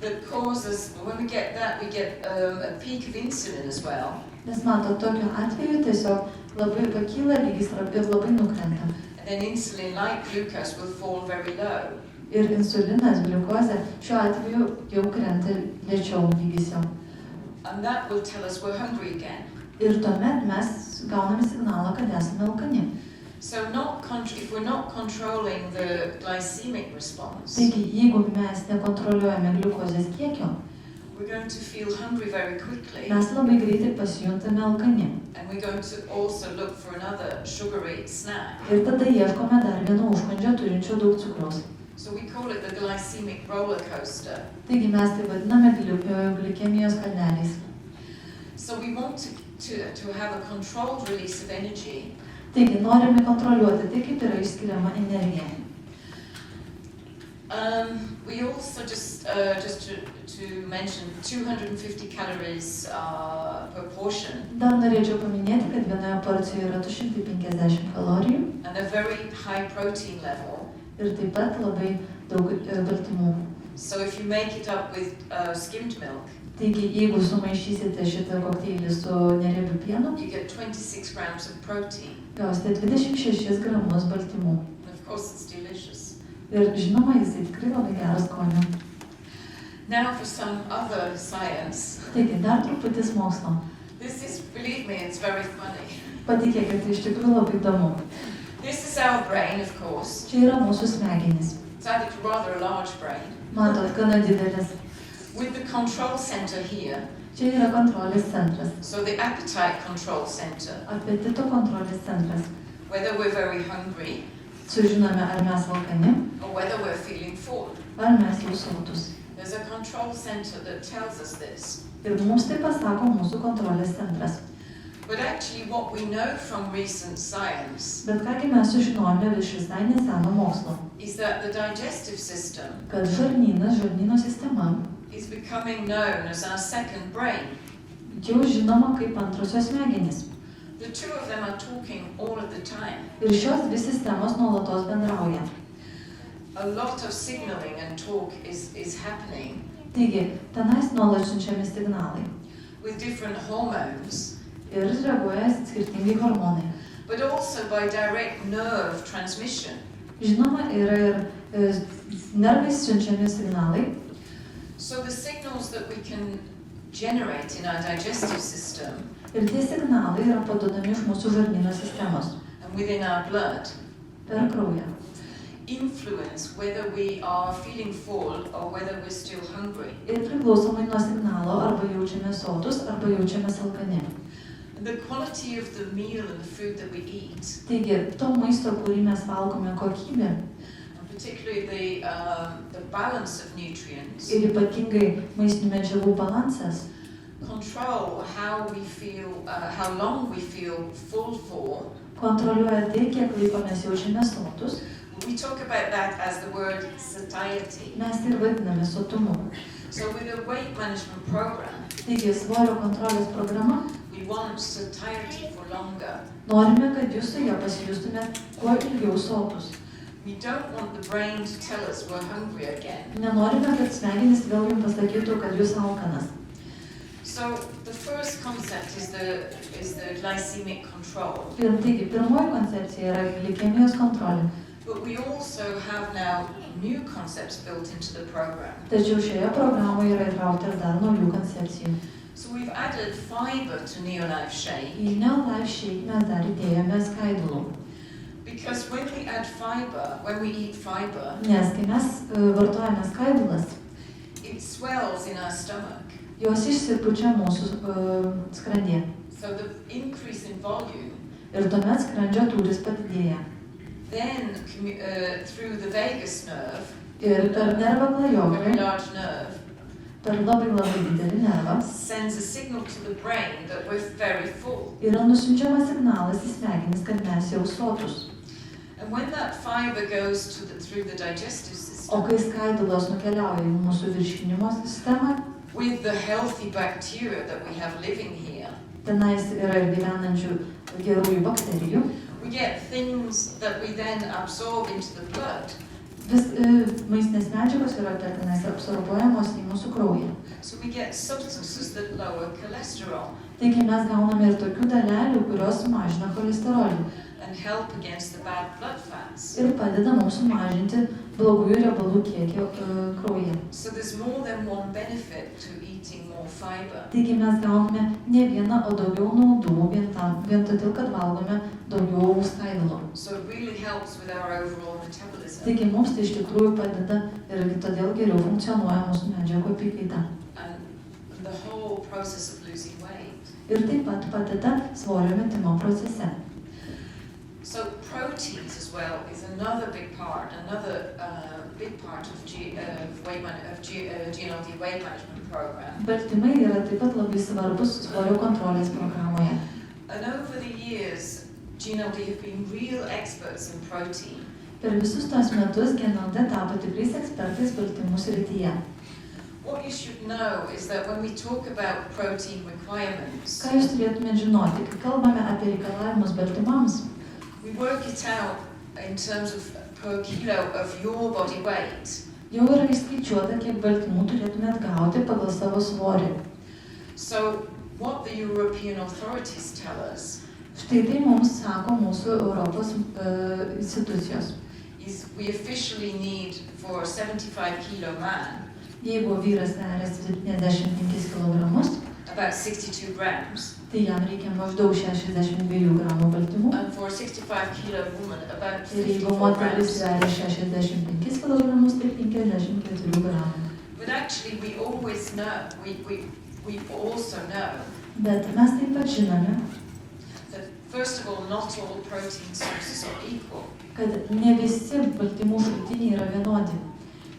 that causes, when we get that, we get a peak of insulin as well. Nes mato, tokiu atveju tiesiog labai pakyla lygis ir labai nukrenta. And then insulin, like glucose, will fall very low. Ir insulinas, gliukozė, šiuo atveju jau krenta lėčiau lygis jau. And that will tell us we're hungry again. Ir tuomet mes gauname signalą, kad esame alkani. So if we're not controlling the glycemic response, Taigi, jeigu mes nekontroliuojame gliukozės kiekio, we're going to feel hungry very quickly. mes labai greitai pasijuntame alkani. And we're going to also look for another sugary snack. Ir tada ieškome dar vieno užkandžio turinčio daug cukraus. So we call it the glycemic roller coaster. Taigi mes tai vadiname glikemijos kalneliais. So we want to have a controlled release of energy Taigi, norime kontroliuoti tai, kaip yra išskiriama energija. We also just to mention 250 calories per portion, Dar norėčiau paminėti, kad vienoje porcijoje yra 250 kalorijų and a very high protein level. ir taip pat labai daug baltymų. So if you make it up with skimmed milk, Taigi, jeigu sumaišysite šitą kokteilį su neriebiu pienu, you get 26 grams of protein. gausite 26 gramus baltymų. And of course, it's delicious. Ir žinoma, jisai tikrai labai geras skonio. Now for some other science. Taigi, dar truputis mokslo. This is, believe me, it's very funny. Patikėkit, tai iš tikrųjų labai įdomu. This is our brain, of course. Čia yra mūsų smegenys. It's rather a large brain. Matot, gana didelis. With the control center here. Čia yra kontrolės centras. So the appetite control center. Apetito kontrolės centras. Whether we're very hungry Sužinome, ar mes valkani, or whether we're feeling full. ar mes jau sotus. There's a control center that tells us this. Ir mums tai pasako mūsų kontrolės centras. But actually what we know from recent science Bet kągi mes sužinojome iš visai neseno mokslo, is that the digestive system kad žarnyno sistema is becoming known as our second brain. jau žinoma kaip antrosios smegenys. The two of them are talking all of the time. Ir šios dvi sistemos nuolatos bendrauja. A lot of signaling and talk is happening Taigi, tenais nuolat siunčiami signalai with different hormones, ir reaguoja skirtingai hormonai. but also by direct nerve transmission. Žinoma, yra ir nervais siunčiami signalai. So the signals that we can generate in our digestive system Ir tie signalai yra paduodami iš mūsų žarnyno sistemos and within our blood per kraują. influence whether we are feeling full or whether we're still hungry. Ir priklausomai nuo signalo arba jaučiame sotus, arba jaučiame alkani. And the quality of the meal and the food that we eat, Taigi, to maisto, kurį mes valgome kokybė and particularly the balance of nutrients, ir ypatingai maistinių medžiagų balansas, control how we feel, how long we feel full for. kontroliuoja tai, kiek laiko mes jaučiame sotus. We talk about that as the word satiety. Mes tai ir vadiname sotumu. So with a weight management program, Taigi, svorio kontrolės programa, we want satiety for longer. norime, kad jūs su ją pasijustumėt kuo ilgiau sotus. We don't want the brain to tell us we're hungry again. Nenorime, kad smegenys vėl jums pasakytų, kad jūs alkanas. So the first concept is the glycemic control. Ir taigi, pirmoji koncepcija yra glikemijos kontrolė. But we also have now new concepts built into the program. Tačiau šioje programoje yra įtraukta ir dar naujų koncepcijų. So we've added fiber to Neolife Shake Į Neolife Shake mes dar įdėjome skaidulų. because when we add fiber, when we eat fiber, Nes kai mes vartojame skaidulas, it swells in our stomach. jos išsipučia mūsų skrandyje. So the increase in volume Ir tuomet skrandžio tūris padidėja. then through the vagus nerve, Ir per nervą a very klajoklį, large nerve, per labai didelį nervą, sends a signal to the brain that we're very full. yra nusiunčiamas signalas į smegenis, kad mes jau sotus. And when that fiber goes through the digestive O system kai skaidulos nukeliauja į mūsų virškinimo sistemą, with the healthy bacteria that we have living here, tenais yra ir gyvenančių gerųjų bakterijų, we get things that we then absorb into the blood. vis maistinės medžiagos yra per tenais absorbuojamos į mūsų kraują. So we get substances that lower cholesterol Taigi mes gauname ir tokių dalelių, kurios sumažina cholesterolį and help against the bad blood fats. ir padeda mums sumažinti blogųjų riebalų kiekį kraujyje. So there's more than one benefit to eating more fiber. Taigi mes gauname ne vieną, o daugiau naudų vien todėl, kad valgome daugiau skaidulų. So it really helps with our overall metabolism Taigi mums tai iš tikrųjų padeda ir todėl geriau funkcionuoja mūsų medžiagų apykaita. and the whole process of losing weight. Ir taip pat padeda svorio metimo procese. So proteins as well is another big part of GLD weight management program. Baltymai yra taip pat labai svarbus svorio kontrolės programoje. And over the years, GNLD have been real experts in protein. Per visus tos metus GNLD tapo tikrais ekspertais baltymų srityje. What you should know is that when we talk about protein requirements, Ką jūs turėtumėte žinoti, kai kalbame apie reikalavimus baltymams, we work it out in terms of per kilo of your body weight. jau yra įskaičiuota, kiek baltymų turėtumėte gauti pagal savo svorį. So what the European authorities tell us Štai tai mums sako mūsų Europos institucijos. is we officially need for a 75 kilo man Jeigu vyras sveria 75 kg, about 62 grams, tai jam reikia maždaug 62 gramų baltymų. and for a 65 kilo woman about Ir jeigu 54 moteris grams. sveria 65 kg, tai 54 gramų. But actually we always know, we also know Bet mes taip pat žinome, that first of all not all protein sources are equal. kad ne visi baltymų šaltiniai yra vienodi.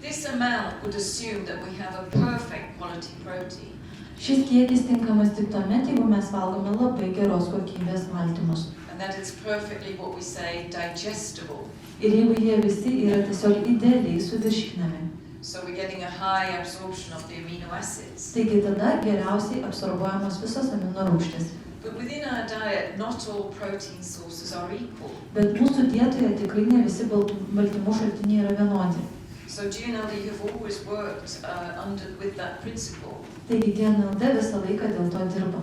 This amount would assume that we have a perfect quality protein. Šis kiekis tinkamas tik tuomet, jeigu mes valgome labai geros kokybės baltymus. And that it's perfectly what we say digestible. Ir jeigu jie visi yra tiesiog idealiai suvirškinami. So we're getting a high absorption of the amino acids. Taigi tada geriausiai absorbuojamos visos amino rūgštys. But within our diet, not all protein sources are equal. Bet mūsų dietoje tikrai ne visi baltymų šaltiniai yra vienodi. So GNLD have always worked with that principle. Taigi GNLD visą laiką dėl to dirba.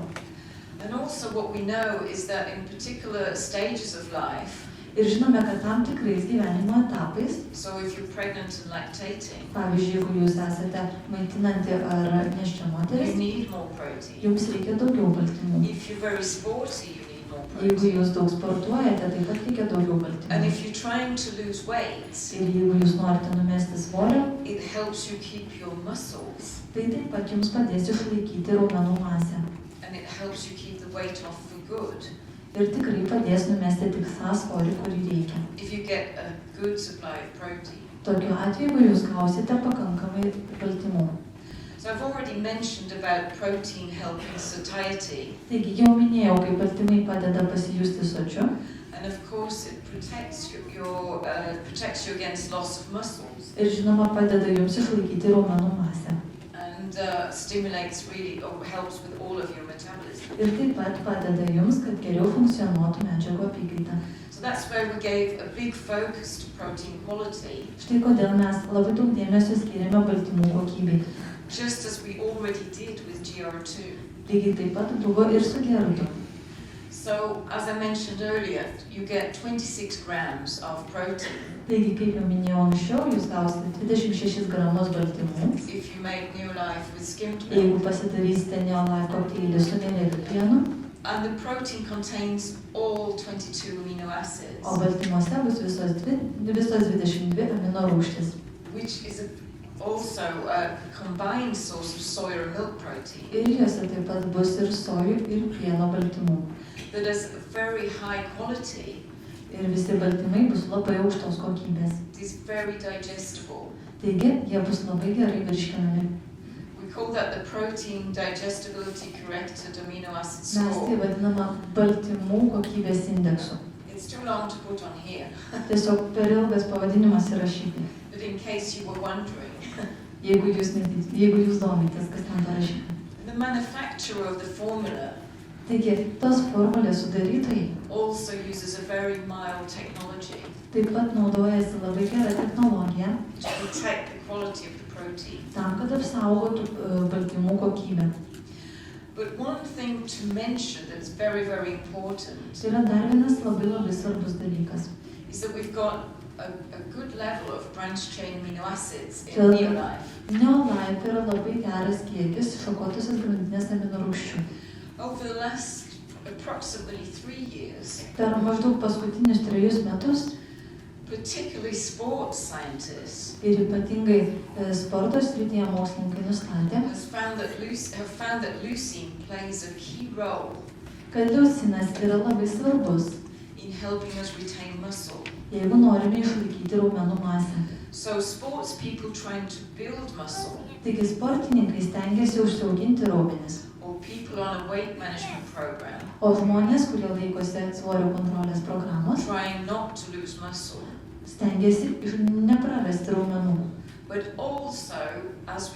And also what we know is that in particular stages of life, Ir žinome, kad tam tikrais gyvenimo etapais, so if you're pregnant and lactating, pavyzdžiui, jeigu jūs esate maitinanti ar nėščia you moteris, need more protein. jums reikia daugiau baltymų. If you're very sporty, you need more Jeigu protein. jūs daug sportuojate, taip pat reikia daugiau And baltymų. if you're trying to lose weight, Ir jeigu jūs norite numesti svorio, it helps you keep your muscles tai taip pat jums padės išlaikyti raumenų masę. and it helps you keep the weight off for good. Ir tikrai padės numesti tik tą svorį, kurį reikia. If you get a good supply of protein. Tokiu atveju, jeigu jūs gausite pakankamai baltymų. So I've already mentioned about protein helping satiety, Taigi jau minėjau, kaip baltymai padeda pasijusti sočiu. and of course it protects protects you against loss of muscles Ir žinoma, padeda jums išlaikyti raumenų masę. and stimulates really or helps with all of your metabolism. Ir taip pat padeda jums, kad geriau funkcionuotų medžiagų apykaita. So that's where we gave a big focus to protein quality, Štai kodėl mes labai daug dėmesio skiriame baltymų kokybei. just as we already did with GR2. Lygiai taip pat buvo ir su gerudu. So, as I mentioned earlier, you get 26 grams of protein Taigi, kaip jau minėjau anksčiau, jūs gausite 26 gramus baltymų. if you make Neolife with skimmed Jeigu milk. pasidarysite Neolife kokteilį su neriebiu pienu, And the protein contains all 22 amino acids, o baltymuose bus visos 22 amino rūgštys. which is also a combined source of soy or milk protein Ir juose taip pat bus ir sojų, ir pieno baltymų. that is very high quality. Ir visi baltymai bus labai aukštos kokybės. It is very digestible. Taigi, jie bus labai gerai virškinami. We call that the protein digestibility corrected amino acid Mes tai score. vadiname baltymų kokybės indeksu. It's too long to put on here, Tiesiog per ilgas pavadinimas įrašyti. but in case you were wondering, Jeigu jūs domitės, kas ten parašyta. the manufacturer of the formula Taigi, tos formulės sudarytojai also uses a very mild technology taip pat naudojasi labai gerą technologiją to protect the quality of the protein. tam, kad apsaugotų baltymų kokybę. But one thing to mention that's very, very important Tai yra dar vienas labai svarbus dalykas. is that we've got a good level of branched chain amino acids in Sure. Neolife. Neolife yra labai geras kiekis šakotusios grandinės amino rūgščių. Over the last approximately 3 years, Per maždaug paskutinius 3 metus particularly sports scientists ir ypatingai sporto srityje mokslininkai nustatė, have found that leucine plays a key role kad leucinas yra labai svarbus, in helping us retain muscle. jeigu norime išlaikyti raumenų masę. So sports people trying to build muscle Taigi sportininkai stengiasi užsiauginti raumenis or people on a weight management program O žmonės, kurie laikosi svorio kontrolės programos, trying not to lose muscle, stengiasi neprarasti raumenų. but also as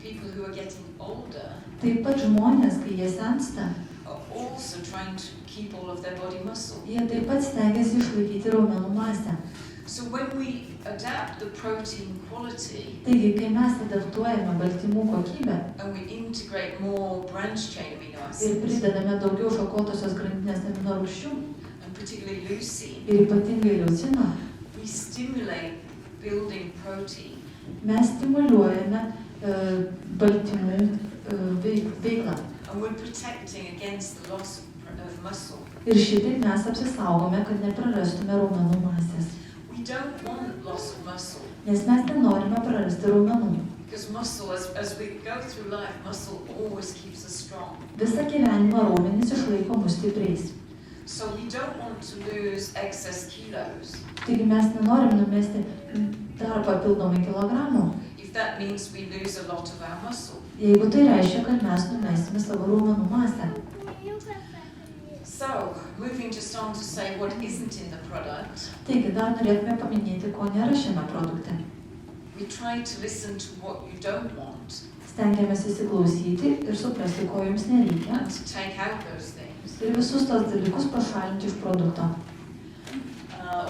people who are getting older Taip pat žmonės, kai jie sensta, are also trying to keep all of their body muscle. jie taip pat stengiasi išlaikyti raumenų masę. So when we adapt the protein quality Taigi, kai mes adaptuojame baltymų kokybę and we integrate more branch chain amino ir acids, pridedame daugiau šakotosios grandinės amino rūgščių and particularly leucine, ir ypatingai leucino, we stimulate building protein. mes stimuliuojame baltymų veiklą. And we're protecting against the loss of muscle. Ir šitaip mes apsisaugome, kad neprarastume raumenų masės. We don't want loss of muscle Nes mes nenorime prarasti raumenų. because muscle, as we go through life, muscle always keeps us strong. Visą gyvenimą raumenys išlaiko mus stipriais. So we don't want to lose excess kilos Taigi mes nenorim numesti dar papildomai kilogramų. if that means we lose a lot of our muscle. Jeigu tai reiškia, kad mes numesime savo raumenų masę. So, moving just on to say what isn't in the product, Taigi dar norėtume paminėti, ko nėra šiame produkte. we try to listen to what you don't want Stengiamės įsiklausyti ir suprasti, ko jums nereikia. and to take out those things. Ir visus tos dalykus pašalinti iš produkto.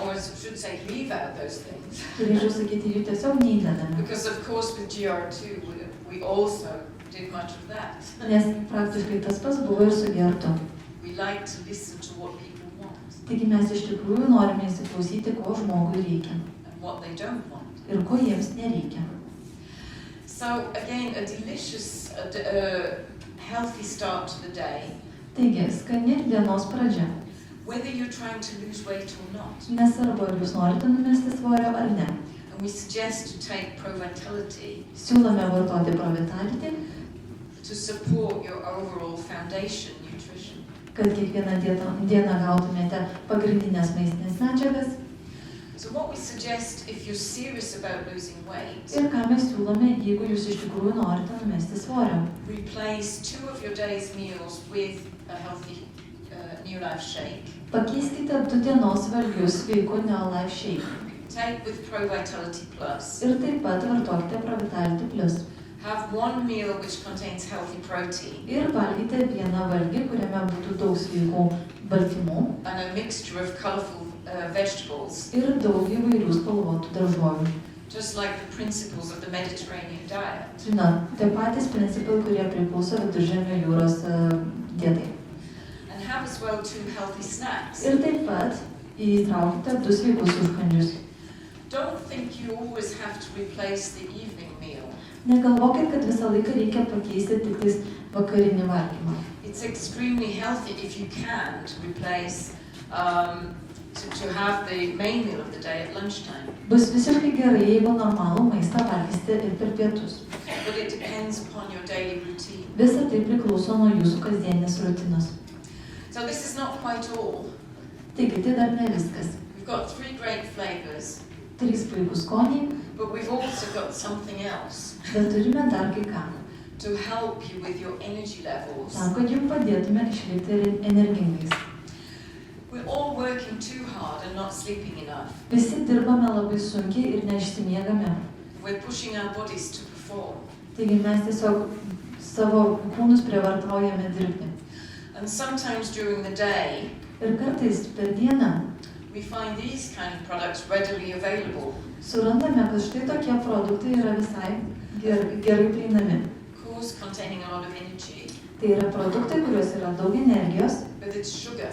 Or as I should say, leave out those things. Turėčiau sakyti, jų tiesiog neįdedame. Because of course with GR2 we also did much of that. Nes praktiškai tas pats buvo ir su gertu. We like to listen to what people want Taigi mes iš tikrųjų norime įsiklausyti, ko žmogui reikia and what they don't want. ir ko jiems nereikia. So again, a delicious, healthy start to the day, Taigi, skani dienos pradžia. whether you're trying to lose weight or not. Nesvarbu, ar jūs norite numesti svorio ar ne. And we suggest to take ProVitality Siūlome vartoti ProVitality, to support your overall foundation nutrition. kad kiekvieną dieną gautumėte pagrindinės maistinės medžiagas. So what we suggest if you're serious about losing weight, Ir ką mes siūlome, jeigu jūs iš tikrųjų norite numesti svorio. replace 2 of your day's meals with a healthy New Life shake. Pakeiskite 2 dienos valgius sveiku Neolife Shake. Take with ProVitality Plus. Ir taip pat vartokite ProVitality Plus. Have one meal which contains healthy protein Ir valgykite vieną valgį, kuriame būtų daug sveikų baltymų and a mixture of colorful vegetables, ir daug įvairių spalvotų daržovių. just like the principles of the Mediterranean diet. Žinot, tie patys principai, kurie priklauso Viduržemio jūros dietai. And have as well 2 healthy snacks. Ir taip pat įtraukite 2 sveikus užkandžius. Don't think you always have to replace the evening meal. Negalvokit, kad visą laiką reikia pakeisti tik tais vakarinį valgymą. It's extremely healthy if you can to replace, to have the main meal of the day at lunchtime. Bus visiškai gerai, jeigu normalų maistą valgysite ir per pietus. But it depends upon your daily routine. Visa tai priklauso nuo jūsų kasdienės rutinos. So this is not quite all. Taigi, tai dar ne viskas. We've got 3 great flavors, 3 puikūs skoniai, but we've also got something else bet turime dar kai ką. to help you with your energy levels. Tam, kad jums padėtume išlikti energingais. We're all working too hard and not sleeping enough. Visi dirbame labai sunkiai ir neišsimiegame. We're pushing our bodies to perform. Taigi mes tiesiog savo kūnus prievartaujame dirbti. And sometimes during the day, Ir kartais per dieną we find these kind of products readily available. surandame, kad štai tokie produktai yra visai gerai prieinami. Of course, containing a lot of energy, Tai yra produktai, kuriuos yra daug energijos, but it's sugar,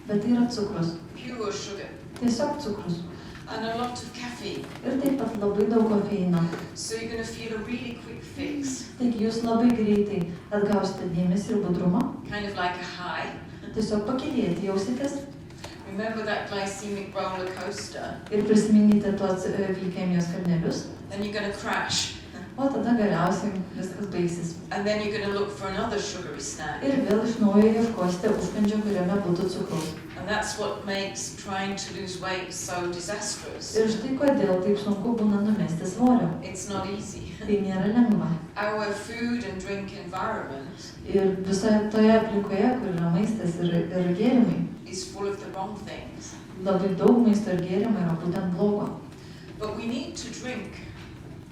bet tai yra cukrus. pure sugar, Tiesiog cukrus. and a lot of caffeine. Ir taip pat labai daug kofeino. So you're going to feel a really quick fix, Taigi jūs labai greitai atgausite dėmesį ir budrumą. kind of like a high. Tiesiog pakylėti jausitės Remember that glycemic roller coaster? ir prisiminkite tuos glikemijos kalnelius. Then you're going to crash. o tada galiausiai viskas baigsis. And then you're going to look for another sugary snack. Ir vėl iš naujo ieškosite užkandžio, kuriame būtų cukraus. And that's what makes trying to lose weight so disastrous. Ir štai kodėl taip sunku būna numesti svorio. It's not easy. Tai nėra lengva. Our food and drink environment Ir visoje toje aplinkoje, kur yra maistas ir gėrimai, is full of the wrong things. labai daug maisto ir gėrimų yra būtent blogo. But we need to drink.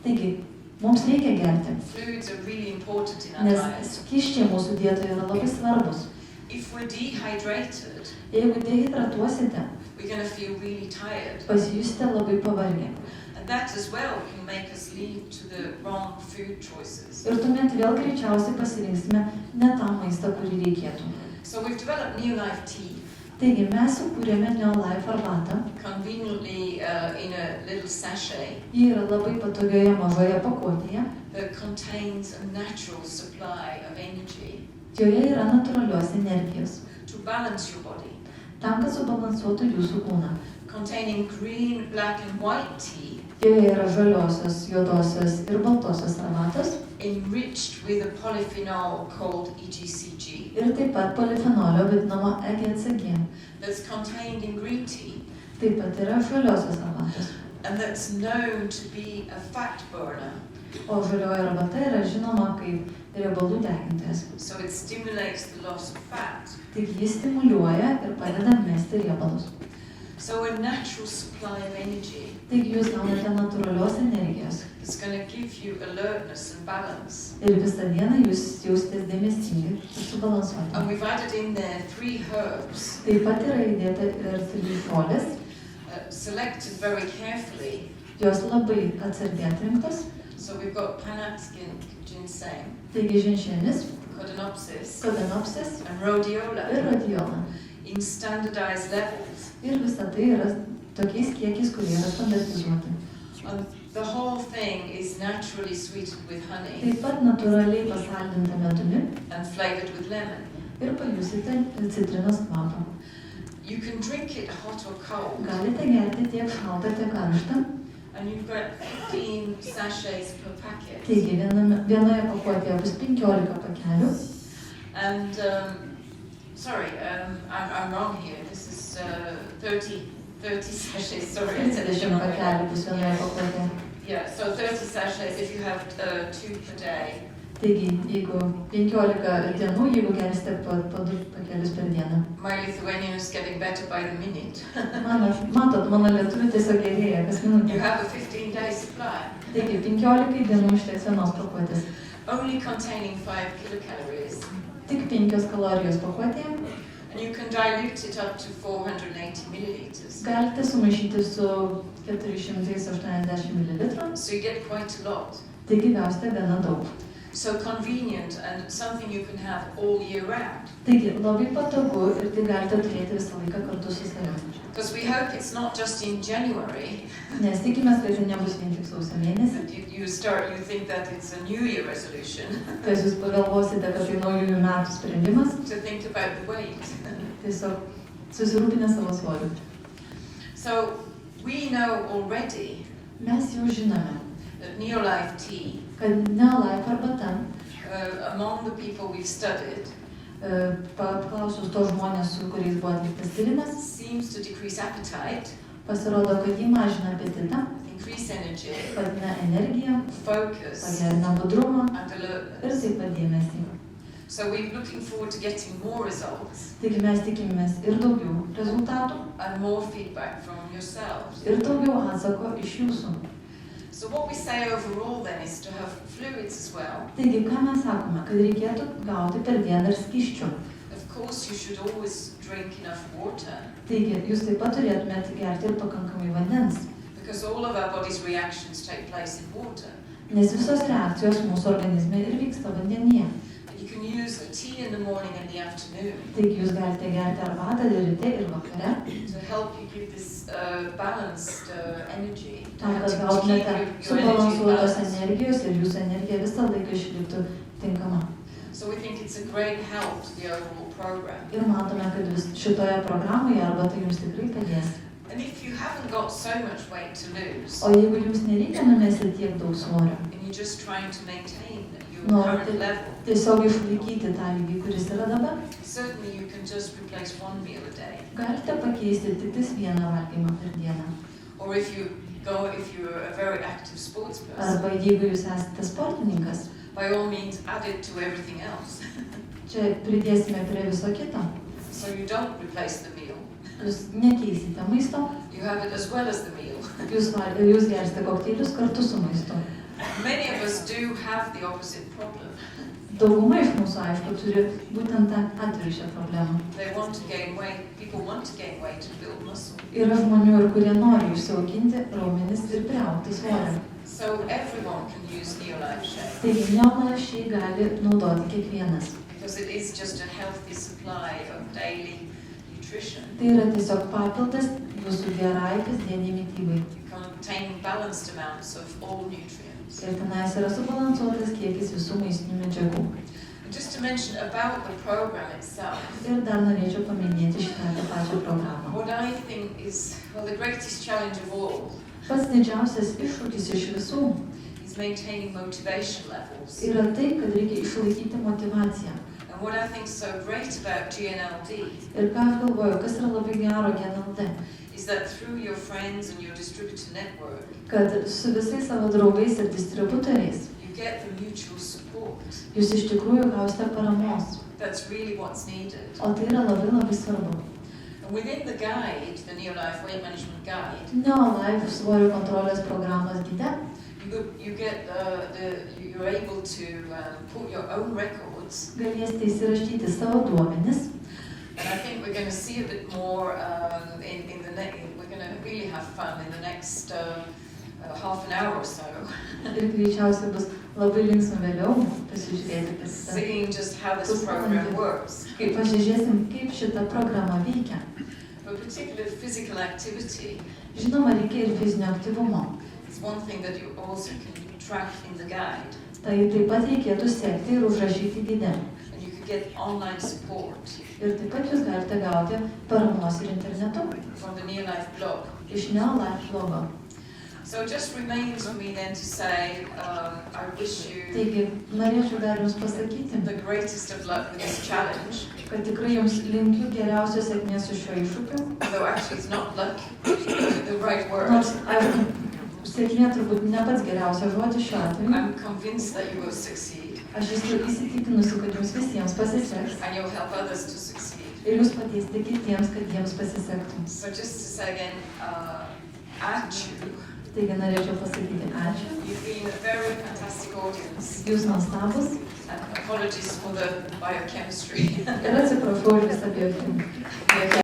Taigi, mums reikia gerti, Fluids are really important in our nes diet. skysčiai mūsų dietoje yra labai svarbus. If we're dehydrated, Jeigu dehidratuosite, we're going to feel really tired. pasijusite labai pavargę. And that as well can make us lead to the wrong food choices. Ir tuomet vėl greičiausiai pasirinksime ne tą maistą, kurį reikėtų. So we've developed Neolife tea, Taigi mes sukūrėme Neolife arbatą. conveniently in a little sachet Ji yra labai patogioje mažoje pakuotėje. that contains a natural supply of energy Joje yra natūralios energijos, to balance your body. tam, kad subalansuotų jūsų kūną. Containing green, black and white tea, Joje yra žaliosios, juodosios ir baltosios arbatos enriched with a polyphenol called EGCG, ir taip pat polifenolio vadinamo EGCG. that's contained in green tea, Taip pat yra žaliosios arbatos. and that's known to be a fat burner. O žalioji arbata yra žinoma kaip riebalų degintojas. So it stimulates the loss of fat. Tik jis stimuliuoja ir padeda mesti riebalus. So a natural supply of energy Taigi jūs gaunate natūralios energijos that's going to give you alertness and balance. ir visą dieną jūs jausitės dėmesingi ir subalansuoti. And we've added in there 3 herbs, Taip pat yra įdėta ir 3 žolės, selected very carefully. jos labai atsargiai atrinktos. So we've got Panaxin ginseng, Taigi ženšenis, Codenopsis, Codenopsis and ir Rhodiola Rhodiola. in standardized levels. Ir visa tai yra tokiais kiekiais, kurie yra standartizuoti. And the whole thing is naturally sweetened with honey Taip pat natūraliai pasaldinta medumi and flavored with lemon. ir pajusite citrinos kvapą. You can drink it hot or cold, Galite gerti tiek šaltą, tiek karštą. and you've got 15 sachets per packet. Taigi vienoje pakuotėje bus 15 pakelių. And I'm wrong here. This is 30 sachets. Sorry, I said it 30 wrong. pakelių bus vienoje pakuotėje. Yeah, so 30 sachets if you have 2 per day. Taigi, jeigu 15 dienų, jeigu gersite po 2 pakelius per dieną. My Lithuanian is getting better by the minute. Matot, mano lietuvių tiesiog gerėja kas You minutę. have a 15-day supply, Taigi, 15 dienų užteks vienos pakuotės. only containing 5 kilocalories. Tik 5 kalorijos pakuotėje. And you can dilute it up to 480 milliliters. Galite sumaišyti su 480 ml. So you get quite a lot. Taigi gausite gana daug. So convenient and something you can have all year round. Taigi, labai patogu ir tai galite turėti visą laiką kartu su savimi. Because we hope it's not just in January Nes tikimės, kad tai nebus vien tik sausio mėnesį. that you think that it's a New Year resolution Kas jūs pagalvosite, kad tai naujųjų metų sprendimas, to think about the weight. tiesiog susirūpinę savo svoriu. So we know already Mes jau žinome, that Neolife tea, kad Neolife arbata, among the people we've studied, paklausus to žmonės, su kuriais buvo atliktas tyrimas, seems to decrease appetite, pasirodo, kad jį mažina apetitą, increase energy, padina energiją, focus, pagerina budrumą and ir alertness. taip pat dėmesį. So we're looking forward to getting more results Taigi mes tikimės ir daugiau rezultatų, and more feedback from yourselves. ir daugiau atsako iš jūsų. So what we say overall then is to have fluids as well. Taigi, ką mes sakome, kad reikėtų gauti per dieną ir skysčių. Of course, you should always drink enough water Taigi, jūs taip pat turėtumėte gerti ir pakankamai vandens, because all of our body's reactions take place in water. nes visos reakcijos mūsų organizme ir vyksta vandenyje. But you can use a tea in the morning and the afternoon Taigi, jūs galite gerti arbatą ryte ir vakare, to help you give this balanced energy. tam, kad To keep gautumėte your energy subalansuotos balanced. energijos ir jūsų energija visą laiką išliktų tinkama. So we think it's a great help to the overall program. Ir matome, kad šitoje programoje arbata jums tikrai padės. And if you haven't got so much weight to lose, O jeigu jums nereikia numesti tiek daug svorio, and you're just trying to maintain your norite current level, tiesiog išlaikyti tą lygį, kuris yra dabar, certainly you can just replace one meal a day. galite pakeisti tik tais vieną valgymą per dieną. Or if you're a very active sports person, Arba jeigu jūs esate sportininkas, by all means add it to everything else. čia pridėsime prie viso kito. So you don't replace the meal, Jūs nekeisite maisto, you have it as well as the meal. jūs gersite kokteilius kartu su maistu. Many of us do have the opposite problem. Dauguma iš mūsų, aišku, turi būtent tą atvirkščią problemą. They want to gain weight, people want to gain weight to build muscle. Yra žmonių, kurie nori išsiauginti raumenis ir priaugti svorio. So everyone can use Neolife Shake Taigi Neolife Shake gali naudoti kiekvienas. because it is just a healthy supply of daily nutrition Tai yra tiesiog papildas jūsų gerai kasdieniai mitybai. containing balanced amounts of all nutrients. Ir tenais yra subalansuotas kiekis visų maistinių medžiagų. And just to mention about the program itself, Ir dar norėčiau paminėti šitą tą pačią programą. what I think is, well, the greatest challenge of all Pats didžiausias iššūkis iš visų is maintaining motivation levels. yra tai, kad reikia išlaikyti motivaciją. And what I think is so great about GNLD Ir ką aš galvoju, kas yra labai gero GNLD, is that through your friends and your distributor network, kad su visais savo draugais ir distributoriais you get the mutual support. jūs iš tikrųjų gausite paramos. That's really what's needed. O tai yra labai labai svarbu. And within the guide, the Neolife Weight Management Guide, Neolife svorio kontrolės programos gide you're able to put your own records. galėsite įsirašyti savo duomenis. And I think we're going to see a bit more in the next. We're going to really have fun in the next half an hour or so, Ir greičiausiai bus labai linksma vėliau pasižiūrėti, seeing just how this program works. kaip pasižiūrėsim, kaip šita programa veikia. But particularly physical activity Žinoma, reikia ir fizinio aktyvumo. is one thing that you also can track in the guide, Tai taip pat reikėtų sekti ir užrašyti gide. and you can get online support Ir taip pat jūs galite gauti paramos ir internetu from the Neolife blog. iš Neolife blogo. So it just remains for me then to say, I wish you Taigi, norėčiau dar jums pasakyti, the greatest of luck with this challenge. kad tikrai jums linkiu geriausios sėkmės su šiuo iššūkiu. Although actually it's not luck, the right word. Nors, aišku, sėkmė turbūt ne pats geriausias žodis šiuo atveju. I'm convinced that you will succeed Aš esu įsitikinusi, kad jums visiems pasiseks and you'll help others to succeed. ir jūs padėsite kitiems, kad jiems pasisektų. So just to say again, ačiū. Taigi norėčiau pasakyti ačiū. You've been a very fantastic audience. Jūs nuostabus And apologies for the biochemistry. ir atsiprašau už visą biochemiją.